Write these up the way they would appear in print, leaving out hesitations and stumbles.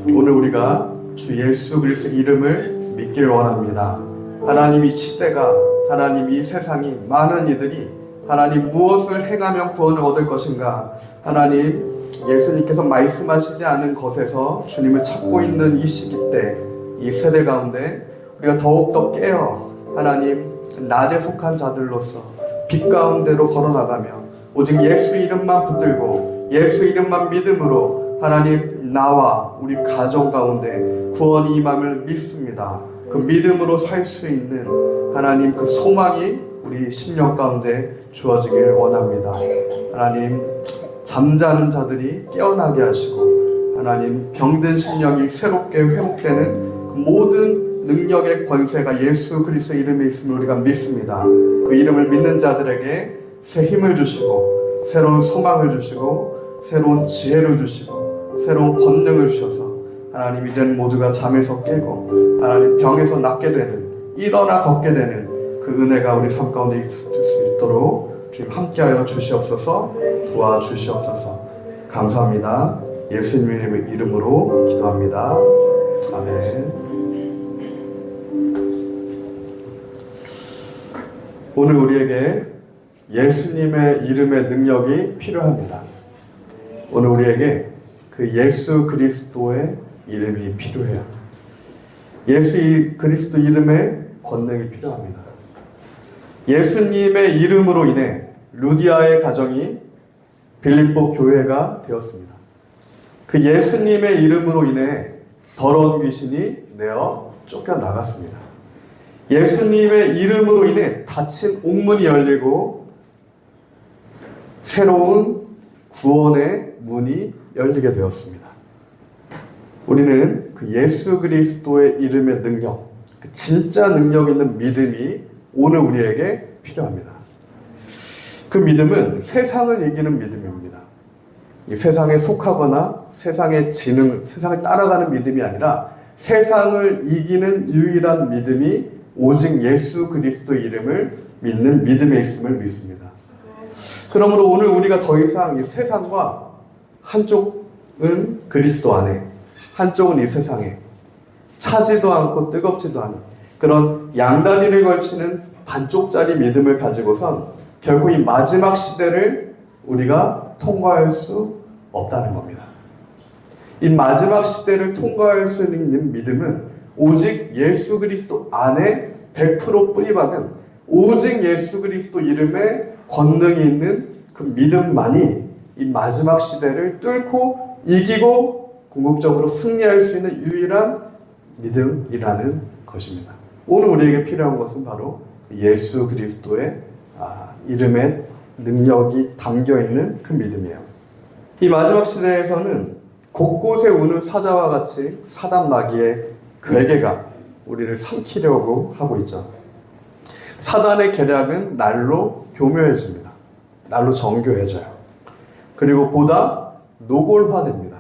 오늘 우리가 주 예수 그리스도의 이름을 믿길 원합니다. 하나님 이 시대가, 하나님 이 세상이, 많은 이들이 하나님 무엇을 행하면 구원을 얻을 것인가, 하나님 예수님께서 말씀하시지 않은 것에서 주님을 찾고 있는 이 시기 때, 이 세대 가운데 우리가 더욱더 깨어 하나님 낮에 속한 자들로서 빛 가운데로 걸어나가며 오직 예수 이름만 붙들고 예수 이름만 믿음으로 하나님 나와 우리 가정 가운데 구원이 임함을 믿습니다. 그 믿음으로 살 수 있는 하나님 그 소망이 우리 심령 가운데 주어지길 원합니다. 하나님 잠자는 자들이 깨어나게 하시고 하나님 병든 심령이 새롭게 회복되는 그 모든 능력의 권세가 예수 그리스도 이름에 있음을 우리가 믿습니다. 그 이름을 믿는 자들에게 새 힘을 주시고 새로운 소망을 주시고 새로운 지혜를 주시고 새로운 권능을 주셔서 하나님 이제는 모두가 잠에서 깨고 하나님 병에서 낫게 되는, 일어나 걷게 되는 그 은혜가 우리 삶 가운데 있을 수 있도록 주님 함께하여 주시옵소서. 도와주시옵소서. 감사합니다. 예수님의 이름으로 기도합니다. 아멘. 오늘 우리에게 예수님의 이름의 능력이 필요합니다. 오늘 우리에게 그 예수 그리스도의 이름이 필요해요. 예수 그리스도 이름의 권능이 필요합니다. 예수님의 이름으로 인해 루디아의 가정이 빌립보 교회가 되었습니다. 그 예수님의 이름으로 인해 더러운 귀신이 내어 쫓겨나갔습니다. 예수님의 이름으로 인해 닫힌 옥문이 열리고 새로운 구원의 문이 열리게 되었습니다. 우리는 그 예수 그리스도의 이름의 능력, 그 진짜 능력 있는 믿음이 오늘 우리에게 필요합니다. 그 믿음은 세상을 이기는 믿음입니다. 이 세상에 속하거나 세상의 세상을 따라가는 믿음이 아니라 세상을 이기는 유일한 믿음이 오직 예수 그리스도 이름을 믿는 믿음에 있음을 믿습니다. 그러므로 오늘 우리가 더 이상 이 세상과 한쪽은 그리스도 안에, 한쪽은 이 세상에 차지도 않고 뜨겁지도 않은 그런 양다리를 걸치는 반쪽짜리 믿음을 가지고선 결국 이 마지막 시대를 우리가 통과할 수 없다는 겁니다. 이 마지막 시대를 통과할 수 있는 믿음은 오직 예수 그리스도 안에 100% 뿌리박은 오직 예수 그리스도 이름에 권능이 있는 그 믿음만이 이 마지막 시대를 뚫고 이기고 궁극적으로 승리할 수 있는 유일한 믿음이라는 것입니다. 오늘 우리에게 필요한 것은 바로 예수 그리스도의 이름에 능력이 담겨있는 그 믿음이에요. 이 마지막 시대에서는 곳곳에 우는 사자와 같이 사단 마귀의 괴계가 우리를 삼키려고 하고 있죠. 사단의 계략은 날로 교묘해집니다. 날로 정교해져요. 그리고 보다 노골화됩니다.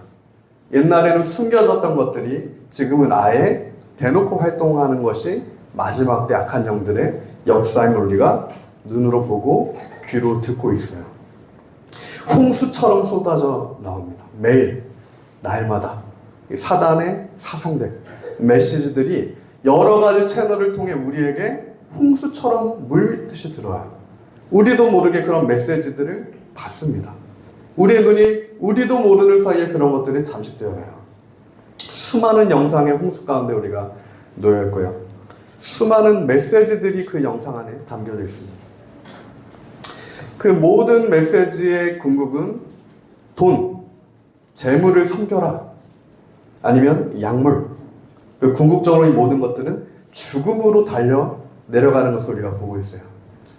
옛날에는 숨겨졌던 것들이 지금은 아예 대놓고 활동하는 것이 마지막 때 악한 영들의 역사의 논리가 눈으로 보고 귀로 듣고 있어요. 홍수처럼 쏟아져 나옵니다. 매일, 날마다 사단의 사상들, 메시지들이 여러 가지 채널을 통해 우리에게 홍수처럼 물밀듯이 들어와요. 우리도 모르게 그런 메시지들을 받습니다. 우리의 눈이 우리도 모르는 사이에 그런 것들이 잠식되어 가요. 수많은 영상의 홍수 가운데 우리가 놓여 있고요. 수많은 메시지들이 그 영상 안에 담겨져 있습니다. 그 모든 메시지의 궁극은 돈, 재물을 섬겨라, 아니면 약물. 그 궁극적으로 이 모든 것들은 죽음으로 달려 내려가는 것을 우리가 보고 있어요.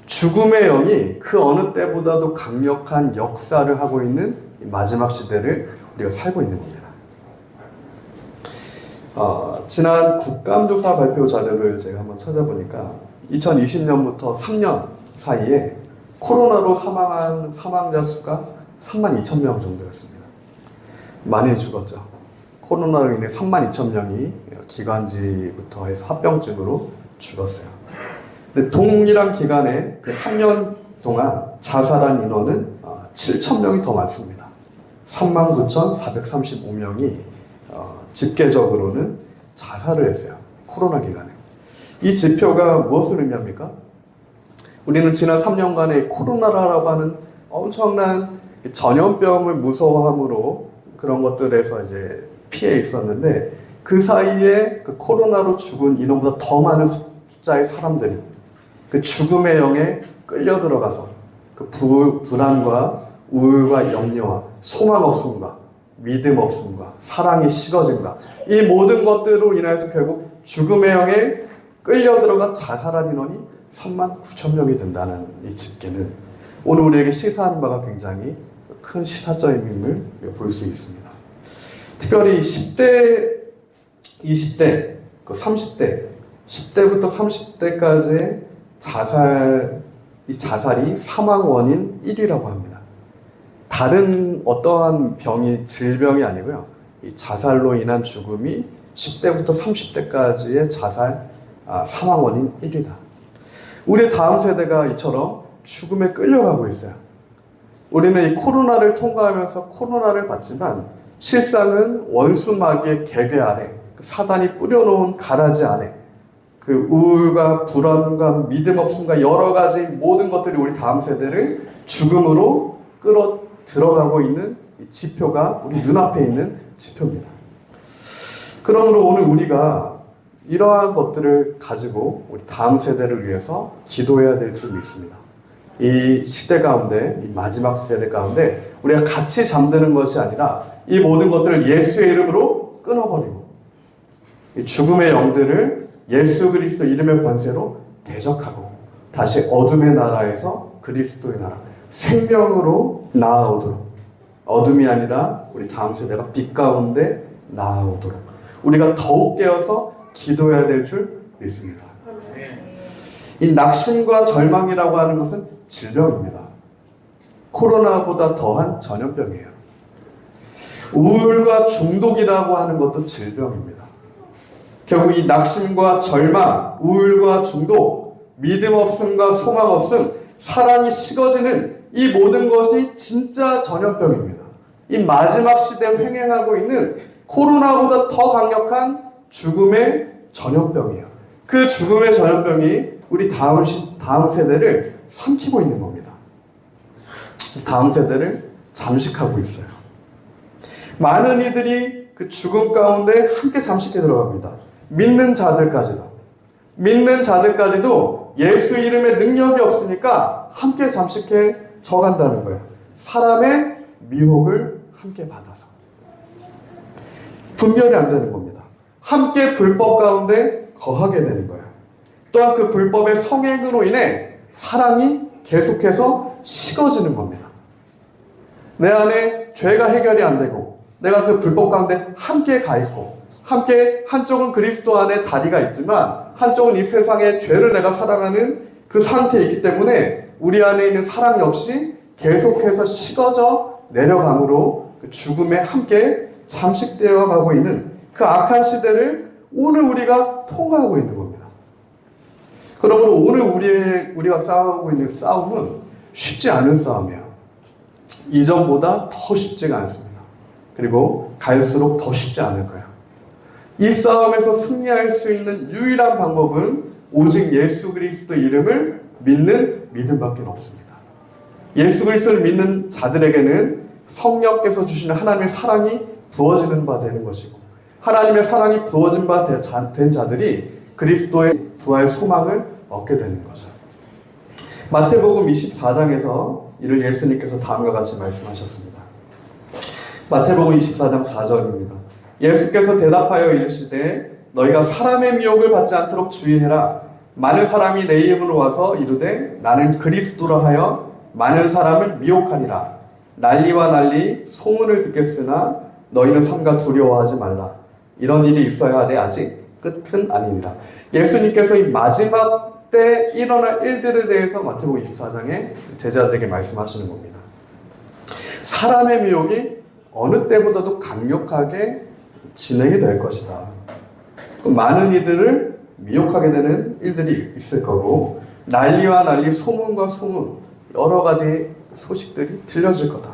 죽음의 영이 그 어느 때보다도 강력한 역사를 하고 있는 마지막 시대를 우리가 살고 있는 겁니다. 지난 국감조사 발표 자료를 제가 한번 찾아보니까 2020년부터 3년 사이에 코로나로 사망한 사망자 수가 32,000명 정도였습니다. 많이 죽었죠. 코로나로 인해 32,000명이 기관지부터 해서 합병증으로 죽었어요. 근데 동일한 기간에 그 3년 동안 자살한 인원은 7,000명이 더 많습니다. 39,435명이 집계적으로는 자살을 했어요. 코로나 기간에. 이 지표가 무엇을 의미합니까? 우리는 지난 3년간의 코로나라고 하는 엄청난 전염병을 무서워함으로 그런 것들에서 이제 피해 있었는데, 그 사이에 그 코로나로 죽은 인원보다 더 많은 숫자의 사람들이 그 죽음의 영에 끌려 들어가서 그 불안과 우울과 염려와 소망 없음과 믿음 없음과 사랑이 식어짐과 이 모든 것들로 인해서 결국 죽음의 영에 끌려 들어가 자살한 인원이 39,000명이 된다는 이 집계는 오늘 우리에게 시사하는 바가 굉장히 큰 시사적인 의미를 볼 수 있습니다. 특별히 10대, 20대, 30대, 10대부터 30대까지의 자살이 사망 원인 1위라고 합니다. 다른 어떠한 질병이 아니고요. 이 자살로 인한 죽음이 10대부터 30대까지의 사망 원인 1위다. 우리 다음 세대가 이처럼 죽음에 끌려가고 있어요. 우리는 이 코로나를 통과하면서 코로나를 봤지만 실상은 원수 마귀의 계계 아래, 사단이 뿌려놓은 가라지 안에 그 우울과 불안과 믿음 없음과 여러 가지 모든 것들이 우리 다음 세대를 죽음으로 끌어 들어가고 있는 이 지표가 우리 눈앞에 있는 지표입니다. 그러므로 오늘 우리가 이러한 것들을 가지고 우리 다음 세대를 위해서 기도해야 될 줄 믿습니다. 이 시대 가운데, 이 마지막 세대 가운데 우리가 같이 잠드는 것이 아니라 이 모든 것들을 예수의 이름으로 끊어버리고 이 죽음의 영들을 예수 그리스도 이름의 권세로 대적하고 다시 어둠의 나라에서 그리스도의 나라, 생명으로 나아오도록, 어둠이 아니라 우리 다음 세대가 빛 가운데 나아오도록 우리가 더욱 깨어서 기도해야 될 줄 믿습니다. 이 낙심과 절망이라고 하는 것은 질병입니다. 코로나보다 더한 전염병이에요. 우울과 중독이라고 하는 것도 질병입니다. 결국 이 낙심과 절망, 우울과 중독, 믿음 없음과 소망 없음, 사랑이 식어지는 이 모든 것이 진짜 전염병입니다. 이 마지막 시대에 횡행하고 있는 코로나보다 더 강력한 죽음의 전염병이에요. 그 죽음의 전염병이 우리 다음 세대를 삼키고 있는 겁니다. 다음 세대를 잠식하고 있어요. 많은 이들이 그 죽음 가운데 함께 잠식해 들어갑니다. 믿는 자들까지도 예수 이름의 능력이 없으니까 함께 잠식해 져간다는 거예요. 사람의 미혹을 함께 받아서. 분별이 안 되는 겁니다. 함께 불법 가운데 거하게 되는 거예요. 또한 그 불법의 성행으로 인해 사랑이 계속해서 식어지는 겁니다. 내 안에 죄가 해결이 안 되고 내가 그 불법 가운데 함께 가 있고 함께 한쪽은 그리스도 안에 다리가 있지만 한쪽은 이 세상의 죄를 내가 사랑하는 그 상태에 있기 때문에 우리 안에 있는 사랑 역시 계속해서 식어져 내려감으로 그 죽음에 함께 잠식되어 가고 있는 그 악한 시대를 오늘 우리가 통과하고 있는 겁니다. 그러므로 오늘 우리가 싸우고 있는 싸움은 쉽지 않은 싸움이에요. 이전보다 더 쉽지가 않습니다. 그리고 갈수록 더 쉽지 않을 거예요. 이 싸움에서 승리할 수 있는 유일한 방법은 오직 예수 그리스도 이름을 믿는 믿음밖에 없습니다. 예수 그리스도를 믿는 자들에게는 성령께서 주시는 하나님의 사랑이 부어지는 바 되는 것이고 하나님의 사랑이 부어진 바 된 자들이 그리스도의 부활 소망을 얻게 되는 거죠. 마태복음 24장에서 이를 예수님께서 다음과 같이 말씀하셨습니다. 마태복음 24장 4절입니다. 예수께서 대답하여 이르시되 너희가 사람의 미혹을 받지 않도록 주의해라. 많은 사람이 내 이름으로 와서 이르되 나는 그리스도라 하여 많은 사람을 미혹하니라. 난리와 난리 소문을 듣겠으나 너희는 삼가 두려워하지 말라. 이런 일이 있어야 하되 아직 끝은 아니니라. 예수님께서 이 마지막 때 일어날 일들에 대해서 마태복음 24장에 제자들에게 말씀하시는 겁니다. 사람의 미혹이 어느 때보다도 강력하게 진행이 될 것이다. 많은 이들을 미혹하게 되는 일들이 있을 거고 난리와 난리, 소문과 소문, 여러 가지 소식들이 들려질 거다.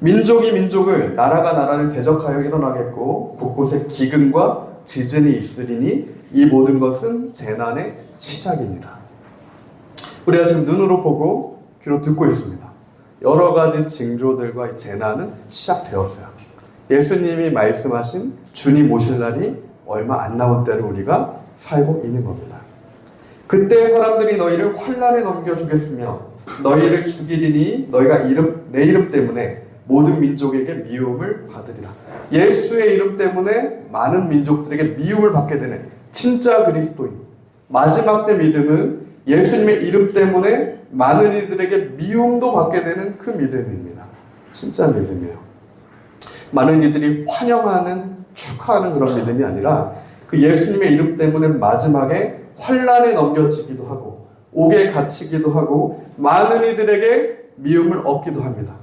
민족이 민족을, 나라가 나라를 대적하여 일어나겠고 곳곳에 기근과 지진이 있으리니 이 모든 것은 재난의 시작입니다. 우리가 지금 눈으로 보고 귀로 듣고 있습니다. 여러 가지 징조들과 이 재난은 시작되었어요. 예수님이 말씀하신 주님 오실 날이 얼마 안 남은 때를 우리가 살고 있는 겁니다. 그때 사람들이 너희를 환난에 넘겨주겠으며 너희를 죽이리니 너희가 내 이름 때문에 모든 민족에게 미움을 받으리라. 예수의 이름 때문에 많은 민족들에게 미움을 받게 되는 진짜 그리스도인. 마지막 때 믿음은 예수님의 이름 때문에 많은 이들에게 미움도 받게 되는 그 믿음입니다. 진짜 믿음이에요. 많은 이들이 환영하는, 축하하는 그런 믿음이 아니라 그 예수님의 이름 때문에 마지막에 환난에 넘겨지기도 하고 옥에 갇히기도 하고 많은 이들에게 미움을 얻기도 합니다.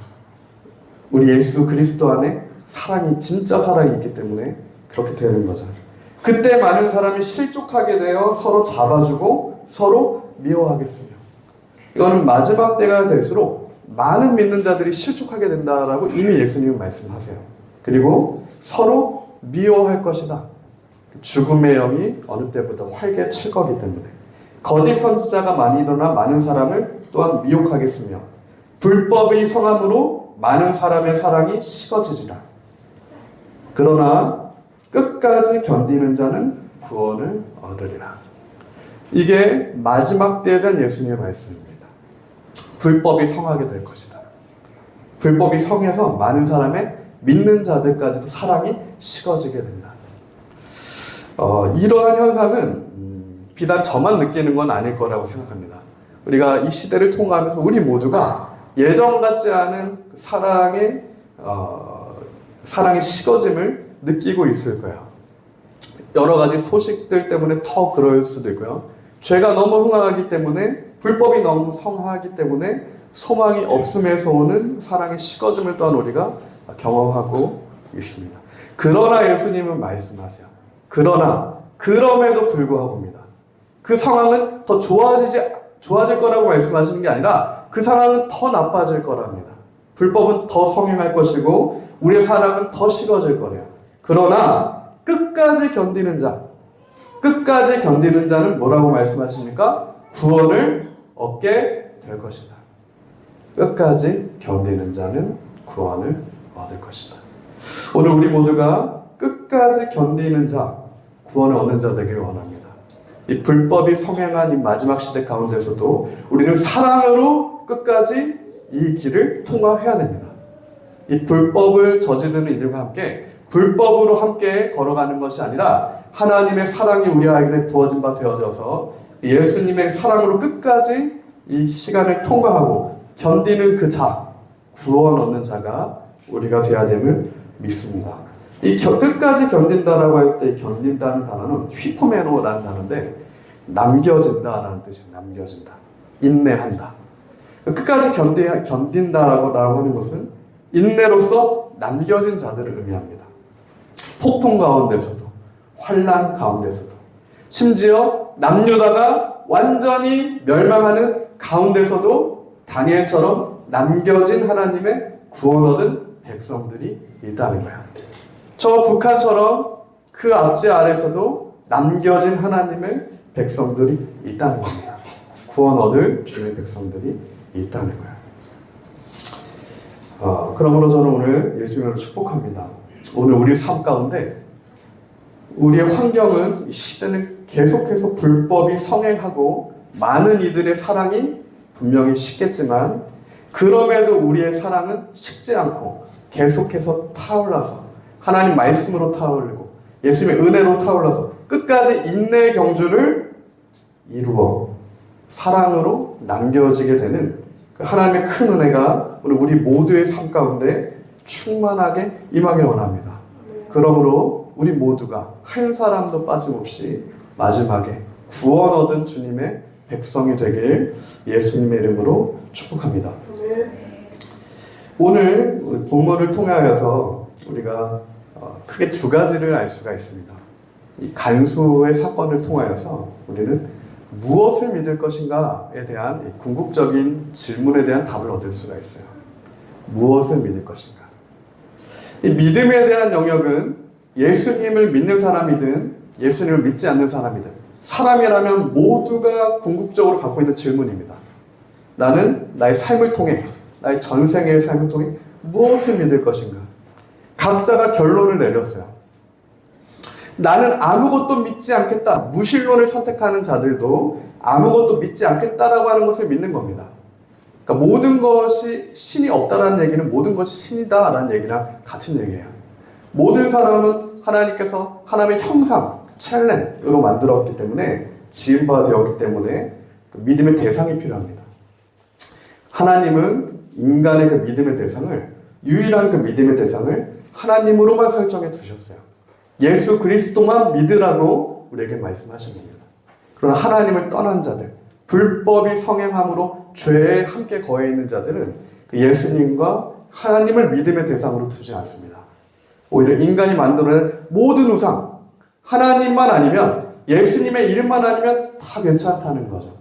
우리 예수 그리스도 안에 사랑이, 진짜 사랑이 있기 때문에 그렇게 되는 거죠. 그때 많은 사람이 실족하게 되어 서로 잡아주고 서로 미워하겠으며, 이거는 마지막 때가 될수록 많은 믿는 자들이 실족하게 된다라고 이미 예수님은 말씀하세요. 그리고 서로 미워할 것이다. 죽음의 영이 어느 때보다 활개칠 거기 때문에 거짓 선지자가 많이 일어나 많은 사람을 또한 미혹하겠으며 불법의 성함으로 많은 사람의 사랑이 식어지리라. 그러나 끝까지 견디는 자는 구원을 얻으리라. 이게 마지막 때에 대한 예수님의 말씀입니다. 불법이 성하게 될 것이다. 불법이 성해서 많은 사람의 믿는 자들까지도 사랑이 식어지게 된다. 이러한 현상은 비단 저만 느끼는 건 아닐 거라고 생각합니다. 우리가 이 시대를 통과하면서 우리 모두가 예전 같지 않은 사랑의 식어짐을 느끼고 있을 거예요. 여러 가지 소식들 때문에 더 그럴 수도 있고요. 죄가 너무 흥황하기 때문에, 불법이 너무 성하기 때문에 소망이 없음에서 오는 사랑의 식어짐을 또한 우리가 경험하고 있습니다. 그러나 예수님은 말씀하세요. 그러나 그럼에도 불구하고입니다. 그 상황은 더 좋아질 거라고 말씀하시는 게 아니라 그 상황은 더 나빠질 거랍니다. 불법은 더 성행할 것이고 우리의 사랑은 더 식어질 거래요. 그러나 끝까지 견디는 자는 뭐라고 말씀하십니까? 구원을 얻게 될 것이다. 끝까지 견디는 자는 구원을 얻을 것이다. 오늘 우리 모두가 끝까지 견디는 자, 구원을 얻는 자 되기를 원합니다. 이 불법이 성행한 이 마지막 시대 가운데서도 우리는 사랑으로 끝까지 이 길을 통과해야 됩니다. 이 불법을 저지르는 이들과 함께 불법으로 함께 걸어가는 것이 아니라 하나님의 사랑이 우리 안에 부어진 바 되어져서 예수님의 사랑으로 끝까지 이 시간을 통과하고 견디는 그 자, 구원 얻는 자가 우리가 되어야 됨을 믿습니다. 이 끝까지 견딘다라고 할 때 견딘다는 단어는 휘포메노라는 단어인데 남겨진다라는 뜻이에요. 남겨진다. 인내한다. 끝까지 견딘다라고 하는 것은 인내로서 남겨진 자들을 의미합니다. 폭풍 가운데서도, 환난 가운데서도, 심지어 남유다가 완전히 멸망하는 가운데서도 다니엘처럼 남겨진 하나님의 구원 얻은 백성들이 있다는 거야. 저 북한처럼 그 압제 아래서도 남겨진 하나님의 백성들이 있다는 겁니다. 구원 얻을 주의 백성들이 있다는 거야. 그러므로 저는 오늘 예수님을 축복합니다. 오늘 우리 삶 가운데 우리의 환경은, 이 시대는 계속해서 불법이 성행하고 많은 이들의 사랑이 분명히 식겠지만 그럼에도 우리의 사랑은 식지 않고 계속해서 타올라서 하나님 말씀으로 타오르고 예수님의 은혜로 타올라서 끝까지 인내의 경주를 이루어 사랑으로 남겨지게 되는 그 하나님의 큰 은혜가 우리 모두의 삶 가운데 충만하게 임하길 원합니다. 그러므로 우리 모두가 한 사람도 빠짐없이 마지막에 구원 얻은 주님의 백성이 되길 예수님의 이름으로 축복합니다. 오늘 본문을 통하여서 우리가 크게 두 가지를 알 수가 있습니다. 이 간수의 사건을 통하여서 우리는 무엇을 믿을 것인가에 대한 궁극적인 질문에 대한 답을 얻을 수가 있어요. 무엇을 믿을 것인가? 이 믿음에 대한 영역은 예수님을 믿는 사람이든 예수님을 믿지 않는 사람이든 사람이라면 모두가 궁극적으로 갖고 있는 질문입니다. 나는 나의 삶을 통해, 나의 전생의 삶을 통해 무엇을 믿을 것인가? 각자가 결론을 내렸어요. 나는 아무것도 믿지 않겠다. 무신론을 선택하는 자들도 아무것도 믿지 않겠다라고 하는 것을 믿는 겁니다. 그러니까 모든 것이 신이 없다라는 얘기는 모든 것이 신이다라는 얘기랑 같은 얘기예요. 모든 사람은 하나님께서 하나님의 형상, 첼렘으로 만들었기 때문에 지음바 되었기 때문에 그 믿음의 대상이 필요합니다. 하나님은 인간의 그 믿음의 대상을, 유일한 그 믿음의 대상을 하나님으로만 설정해 두셨어요. 예수 그리스도만 믿으라고 우리에게 말씀하신 겁니다. 그러나 하나님을 떠난 자들, 불법이 성행함으로 죄에 함께 거해 있는 자들은 그 예수님과 하나님을 믿음의 대상으로 두지 않습니다. 오히려 인간이 만들어낸 모든 우상, 하나님만 아니면, 예수님의 이름만 아니면 다 괜찮다는 거죠.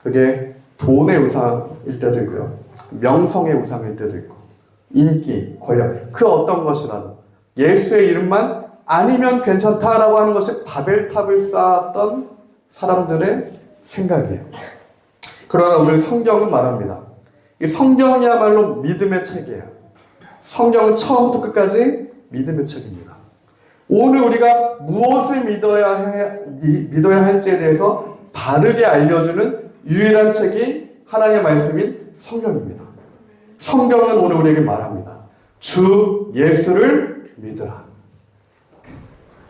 그게 돈의 우상일 때도 있고요, 명성의 우상일 때도 있고, 인기, 권력, 그 어떤 것이라도 예수의 이름만 아니면 괜찮다라고 하는 것이 바벨탑을 쌓았던 사람들의 생각이에요. 그러나 우리 성경은 말합니다. 이 성경이야말로 믿음의 책이에요. 성경은 처음부터 끝까지 믿음의 책입니다. 오늘 우리가 무엇을 믿어야 할지에 대해서 바르게 알려주는 유일한 책이 하나님의 말씀인 성경입니다. 성경은 오늘 우리에게 말합니다. 주 예수를 믿으라.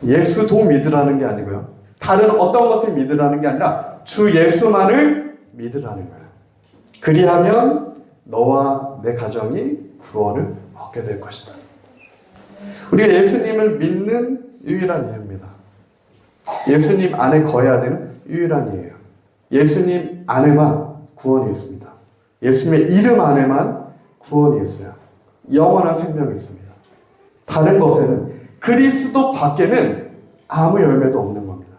예수도 믿으라는 게 아니고요, 다른 어떤 것을 믿으라는 게 아니라 주 예수만을 믿으라는 거예요. 그리하면 너와 내 가정이 구원을 얻게 될 것이다. 우리가 예수님을 믿는 유일한 이유입니다. 예수님 안에 거해야 되는 유일한 이유예요. 예수님 안에만 구원이 있습니다. 예수님의 이름 안에만 구원이 있어요. 영원한 생명이 있습니다. 다른 것에는, 그리스도 밖에는 아무 열매도 없는 겁니다.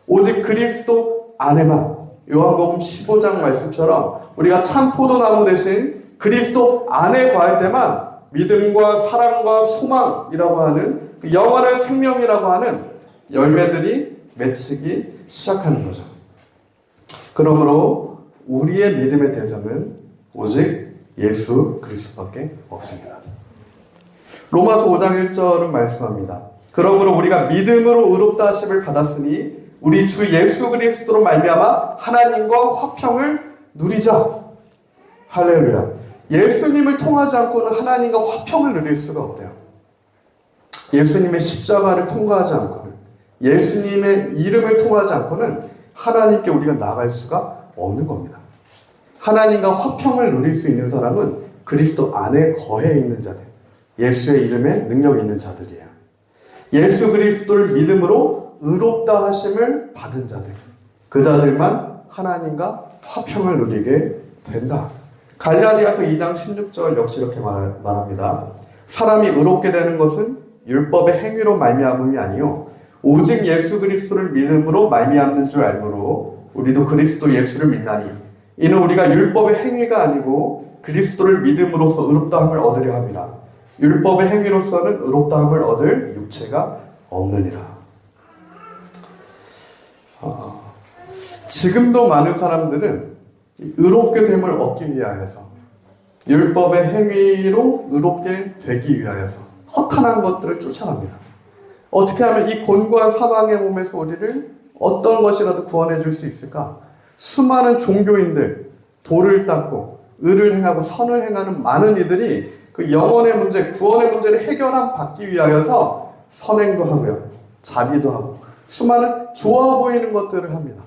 오직 그리스도 안에만, 요한복음 15장 말씀처럼 우리가 참 포도나무 대신 그리스도 안에 거할 때만 믿음과 사랑과 소망이라고 하는 그 영원한 생명이라고 하는 열매들이 맺히기 시작하는 거죠. 그러므로 우리의 믿음의 대상은 오직 예수 그리스도밖에 없습니다. 로마서 5장 1절은 말씀합니다. 그러므로 우리가 믿음으로 의롭다 하심을 받았으니 우리 주 예수 그리스도로 말미암아 하나님과 화평을 누리자. 할렐루야. 예수님을 통하지 않고는 하나님과 화평을 누릴 수가 없대요. 예수님의 십자가를 통과하지 않고는, 예수님의 이름을 통하지 않고는 하나님께 우리가 나갈 수가 없는 겁니다. 하나님과 화평을 누릴 수 있는 사람은 그리스도 안에 거해 있는 자들, 예수의 이름에 능력이 있는 자들이에요. 예수 그리스도를 믿음으로 의롭다 하심을 받은 자들, 그 자들만 하나님과 화평을 누리게 된다. 갈라디아서 2장 16절 역시 이렇게 말합니다. 사람이 의롭게 되는 것은 율법의 행위로 말미암음이 아니요 오직 예수 그리스도를 믿음으로 말미암는 줄 알므로 우리도 그리스도 예수를 믿나니 이는 우리가 율법의 행위가 아니고 그리스도를 믿음으로써 의롭다함을 얻으려 함이라. 율법의 행위로서는 의롭다함을 얻을 육체가 없느니라. 지금도 많은 사람들은 의롭게 됨을 얻기 위하여서, 율법의 행위로 의롭게 되기 위하여서 허탄한 것들을 쫓아갑니다. 어떻게 하면 이 곤고한 사망의 몸에서 우리를 어떤 것이라도 구원해 줄 수 있을까? 수많은 종교인들, 도를 닦고 의를 행하고 선을 행하는 많은 이들이 그 영혼의 문제, 구원의 문제를 받기 위하여서 선행도 하고요, 자비도 하고 수많은 좋아 보이는 것들을 합니다.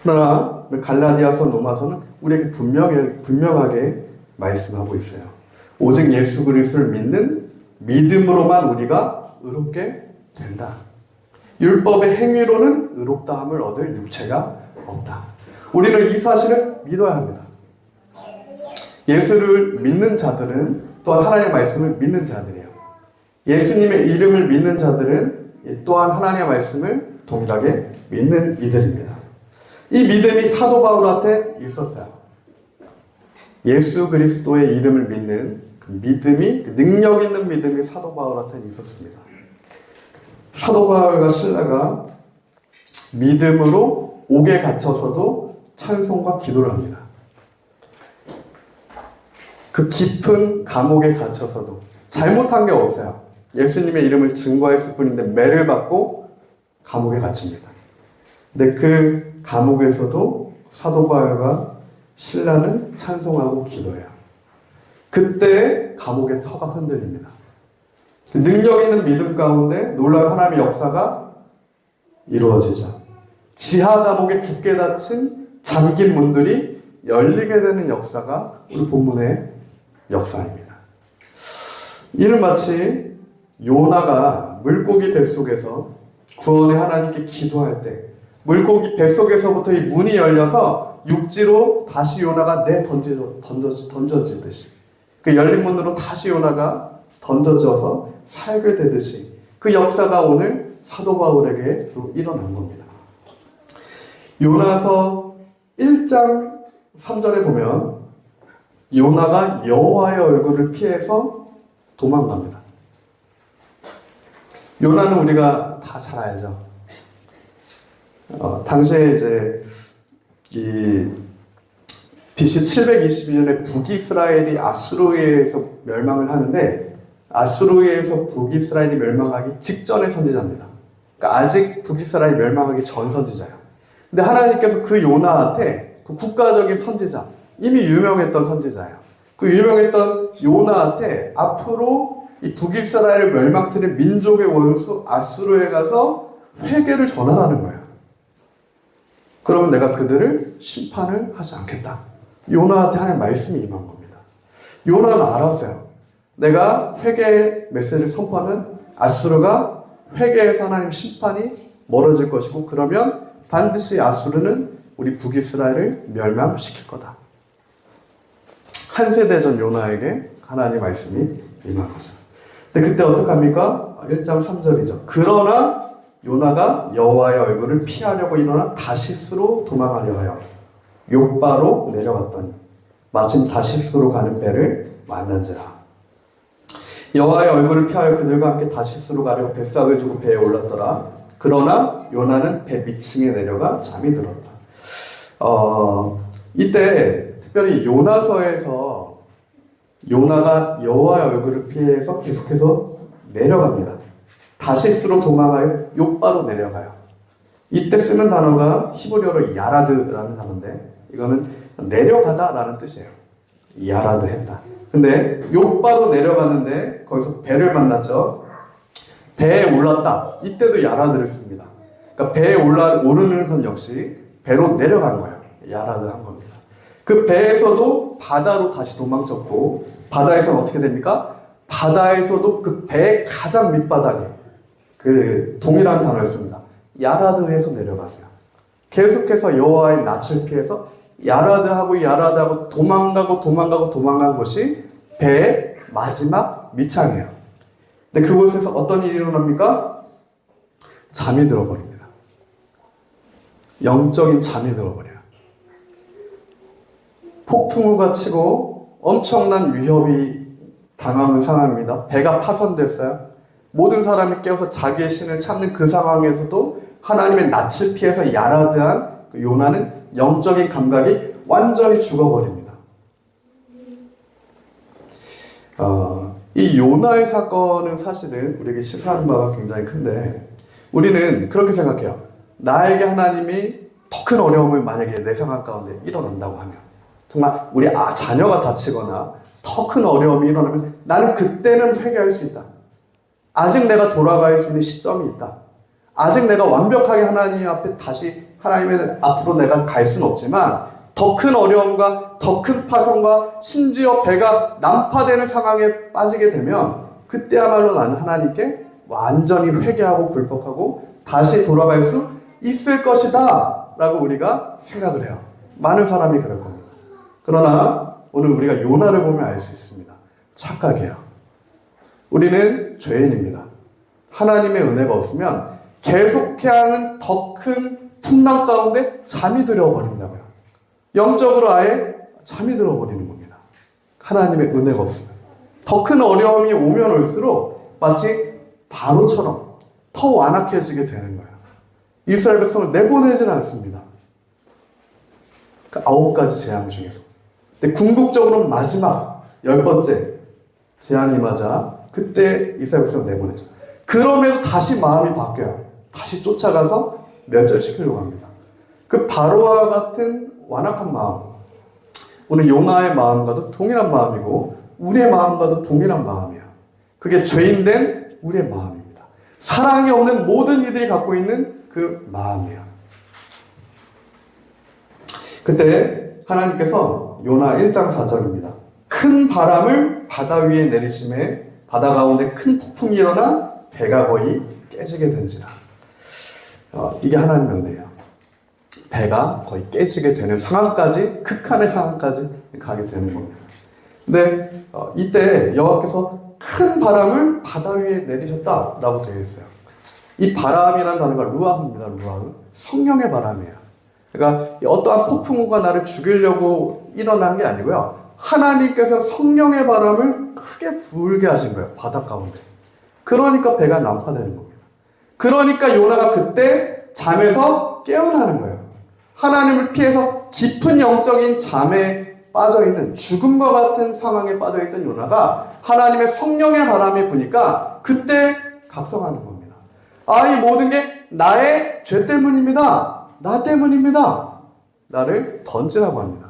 그러나 갈라디아서, 로마서는 우리에게 분명하게 말씀하고 있어요. 오직 예수 그리스도를 믿는 믿음으로만 우리가 의롭게 된다. 율법의 행위로는 의롭다함을 얻을 육체가 없다. 우리는 이 사실을 믿어야 합니다. 예수를 믿는 자들은 또한 하나님의 말씀을 믿는 자들이에요. 예수님의 이름을 믿는 자들은 또한 하나님의 말씀을 동일하게 믿는 이들입니다. 이 믿음이 사도 바울한테 있었어요. 예수 그리스도의 이름을 믿는 그 믿음이, 능력 있는 믿음이 사도 바울한테는 있었습니다. 사도 바울과 신라가 믿음으로 옥에 갇혀서도 찬송과 기도를 합니다. 그 깊은 감옥에 갇혀서도 잘못한 게 없어요. 예수님의 이름을 증거했을 뿐인데 매를 받고 감옥에 갇힙니다. 근데 그 감옥에서도 사도 바울과 신라는 찬송하고 기도해요. 그때 감옥의 터가 흔들립니다. 능력 있는 믿음 가운데 놀라운 하나님의 역사가 이루어지죠. 지하 감옥에 굳게 닫힌 잠긴 문들이 열리게 되는 역사가 우리 본문의 역사입니다. 이는 마치 요나가 물고기 뱃속에서 구원의 하나님께 기도할 때 물고기 뱃속에서부터 이 문이 열려서 육지로 다시 요나가 던져지듯이 그 열린 문으로 다시 요나가 던져져서 살게 되듯이 그 역사가 오늘 사도 바울에게 또 일어난 겁니다. 요나서 1장 3절에 보면 요나가 여호와의 얼굴을 피해서 도망갑니다. 요나는 우리가 다 잘 알죠. 당시에 이제 이 BC 722년에 북이스라엘이 아수르에 의해서 멸망을 하는데 아수르에 의해서 북이스라엘이 멸망하기 직전의 선지자입니다. 그러니까 아직 북이스라엘이 멸망하기 전 선지자예요. 근데 하나님께서 그 요나한테 그 국가적인 선지자, 이미 유명했던 선지자예요. 그 유명했던 요나한테 앞으로 이 북이스라엘을 멸망시키는 민족의 원수 아수르에 가서 회개를 전하라는 거예요. 그러면 내가 그들을 심판을 하지 않겠다. 요나한테 하나님 말씀이 임한 겁니다. 요나는 알았어요. 내가 회개의 메시지를 선포하면 아수르가 회개해서 하나님 심판이 멀어질 것이고 그러면 반드시 아수르는 우리 북이스라엘을 멸망시킬 거다. 한 세대 전 요나에게 하나님의 말씀이 임한 거죠. 근데 그때 어떡합니까? 1장 3절이죠. 그러나 요나가 여호와의 얼굴을 피하려고 일어나 다시스로 도망하려 하여 욥바로 내려갔더니 마침 다시스로 가는 배를 만난지라. 여호와의 얼굴을 피하여 그들과 함께 다시스로 가려고 뱃삭을 주고 배에 올랐더라. 그러나 요나는 배 밑층에 내려가 잠이 들었다. 이때 특별히 요나서에서 요나가 여호와의 얼굴을 피해서 계속해서 내려갑니다. 다시스로 도망하여 욥바로 내려가요. 이때 쓰는 단어가 히브리어로 야라드라는 단어인데 이거는 내려가다라는 뜻이에요. 야라드 했다. 근데 욥바로 내려갔는데 거기서 배를 만났죠. 배에 올랐다. 이때도 야라드를 씁니다. 그러니까 배에 오르는 건 역시 배로 내려간 거예요. 야라드 한 겁니다. 그 배에서도 바다로 다시 도망쳤고 바다에서는 어떻게 됩니까? 바다에서도 그 배의 가장 밑바닥에 그 동일한 단어를 씁니다. 야라드에서 내려갔어요. 계속해서 여호와의 낯을 피해서 야라드하고 도망간 것이 배의 마지막 밑창이에요. 근데 그곳에서 어떤 일이 일어납니까? 잠이 들어버립니다. 영적인 잠이 들어버려요. 폭풍우가 치고 엄청난 위협이 당하는 상황입니다. 배가 파손됐어요. 모든 사람이 깨어서 자기의 신을 찾는 그 상황에서도 하나님의 낯을 피해서 야라드한 그 요나는 영적인 감각이 완전히 죽어버립니다. 이 요나의 사건은 사실은 우리에게 시사하는 바가 굉장히 큰데 우리는 그렇게 생각해요. 나에게 하나님이 더 큰 어려움을 만약에 내 상황 가운데 일어난다고 하면 정말 우리 자녀가 다치거나 더 큰 어려움이 일어나면 나는 그때는 회개할 수 있다. 아직 내가 돌아갈 수 있는 시점이 있다. 아직 내가 완벽하게 하나님 앞에 다시 하나님의 앞으로 내가 갈 수는 없지만 더 큰 어려움과 더 큰 파손과 심지어 배가 난파되는 상황에 빠지게 되면 그때야말로 나는 하나님께 완전히 회개하고 굴복하고 다시 돌아갈 수 있을 것이다 라고 우리가 생각을 해요. 많은 사람이 그럴 겁니다. 그러나 오늘 우리가 요나를 보면 알 수 있습니다. 착각이에요. 우리는 죄인입니다. 하나님의 은혜가 없으면 계속해야 하는 더 큰 풍랑 가운데 잠이 들어버린다고요. 영적으로 아예 잠이 들어버리는 겁니다. 하나님의 은혜가 없으면. 더 큰 어려움이 오면 올수록 마치 바로처럼 더 완악해지게 되는 거예요. 이스라엘 백성을 내보내지는 않습니다. 그 9가지 재앙 중에도. 근데 궁극적으로는 마지막 10번째 재앙이 맞아 그때 이스라엘 백성을 내보내죠. 그럼에도 다시 마음이 바뀌어요. 다시 쫓아가서 멸절시키려고 합니다. 그 바로와 같은 완악한 마음, 오늘 요나의 마음과도 동일한 마음이고 우리의 마음과도 동일한 마음이에요. 그게 죄인된 우리의 마음입니다. 사랑이 없는 모든 이들이 갖고 있는 그 마음이에요. 그때 하나님께서 요나 1장 4절입니다. 큰 바람을 바다 위에 내리심에 바다 가운데 큰 폭풍이 일어나 배가 거의 깨지게 된지라. 이게 하나님의 은혜예요. 배가 거의 깨지게 되는 상황까지, 극한의 상황까지 가게 되는 겁니다. 근데 이때 여호와께서 큰 바람을 바다 위에 내리셨다라고 되어 있어요. 이 바람이라는 단어가 루아흐입니다. 루아흐. 성령의 바람이에요. 그러니까 어떠한 폭풍우가 나를 죽이려고 일어난 게 아니고요. 하나님께서 성령의 바람을 크게 불게 하신 거예요. 바다 가운데. 그러니까 배가 난파되는 겁니다. 그러니까 요나가 그때 잠에서 깨어나는 거예요. 하나님을 피해서 깊은 영적인 잠에 빠져있는 죽음과 같은 상황에 빠져있던 요나가 하나님의 성령의 바람이 부니까 그때 각성하는 겁니다. 이 모든 게 나의 죄 때문입니다. 나 때문입니다. 나를 던지라고 합니다.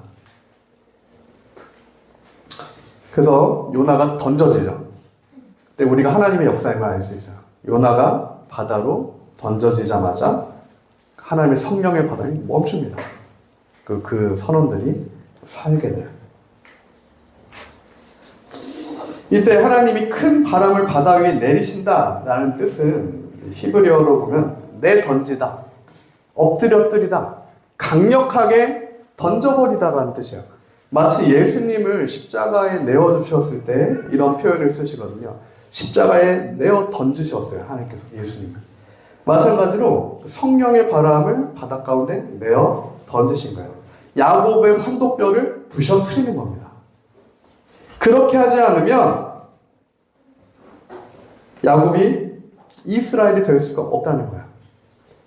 그래서 요나가 던져지죠. 근데 우리가 하나님의 역사인 걸 알 수 있어요. 요나가 바다로 던져지자마자 하나님의 성령의 바람이 멈춥니다. 그 선원들이 살게 돼요. 이때 하나님이 큰 바람을 바다 위에 내리신다라는 뜻은 히브리어로 보면 내던지다, 엎드려뜨리다, 강력하게 던져버리다라는 뜻이에요. 마치 예수님을 십자가에 내어주셨을 때 이런 표현을 쓰시거든요. 십자가에 내어 던지셨어요. 하나님께서 예수님을. 마찬가지로 성령의 바람을 바다 가운데 내어 던지신 거예요. 야곱의 환도뼈를 부셔뜨리는 겁니다. 그렇게 하지 않으면 야곱이 이스라엘이 될 수가 없다는 거예요.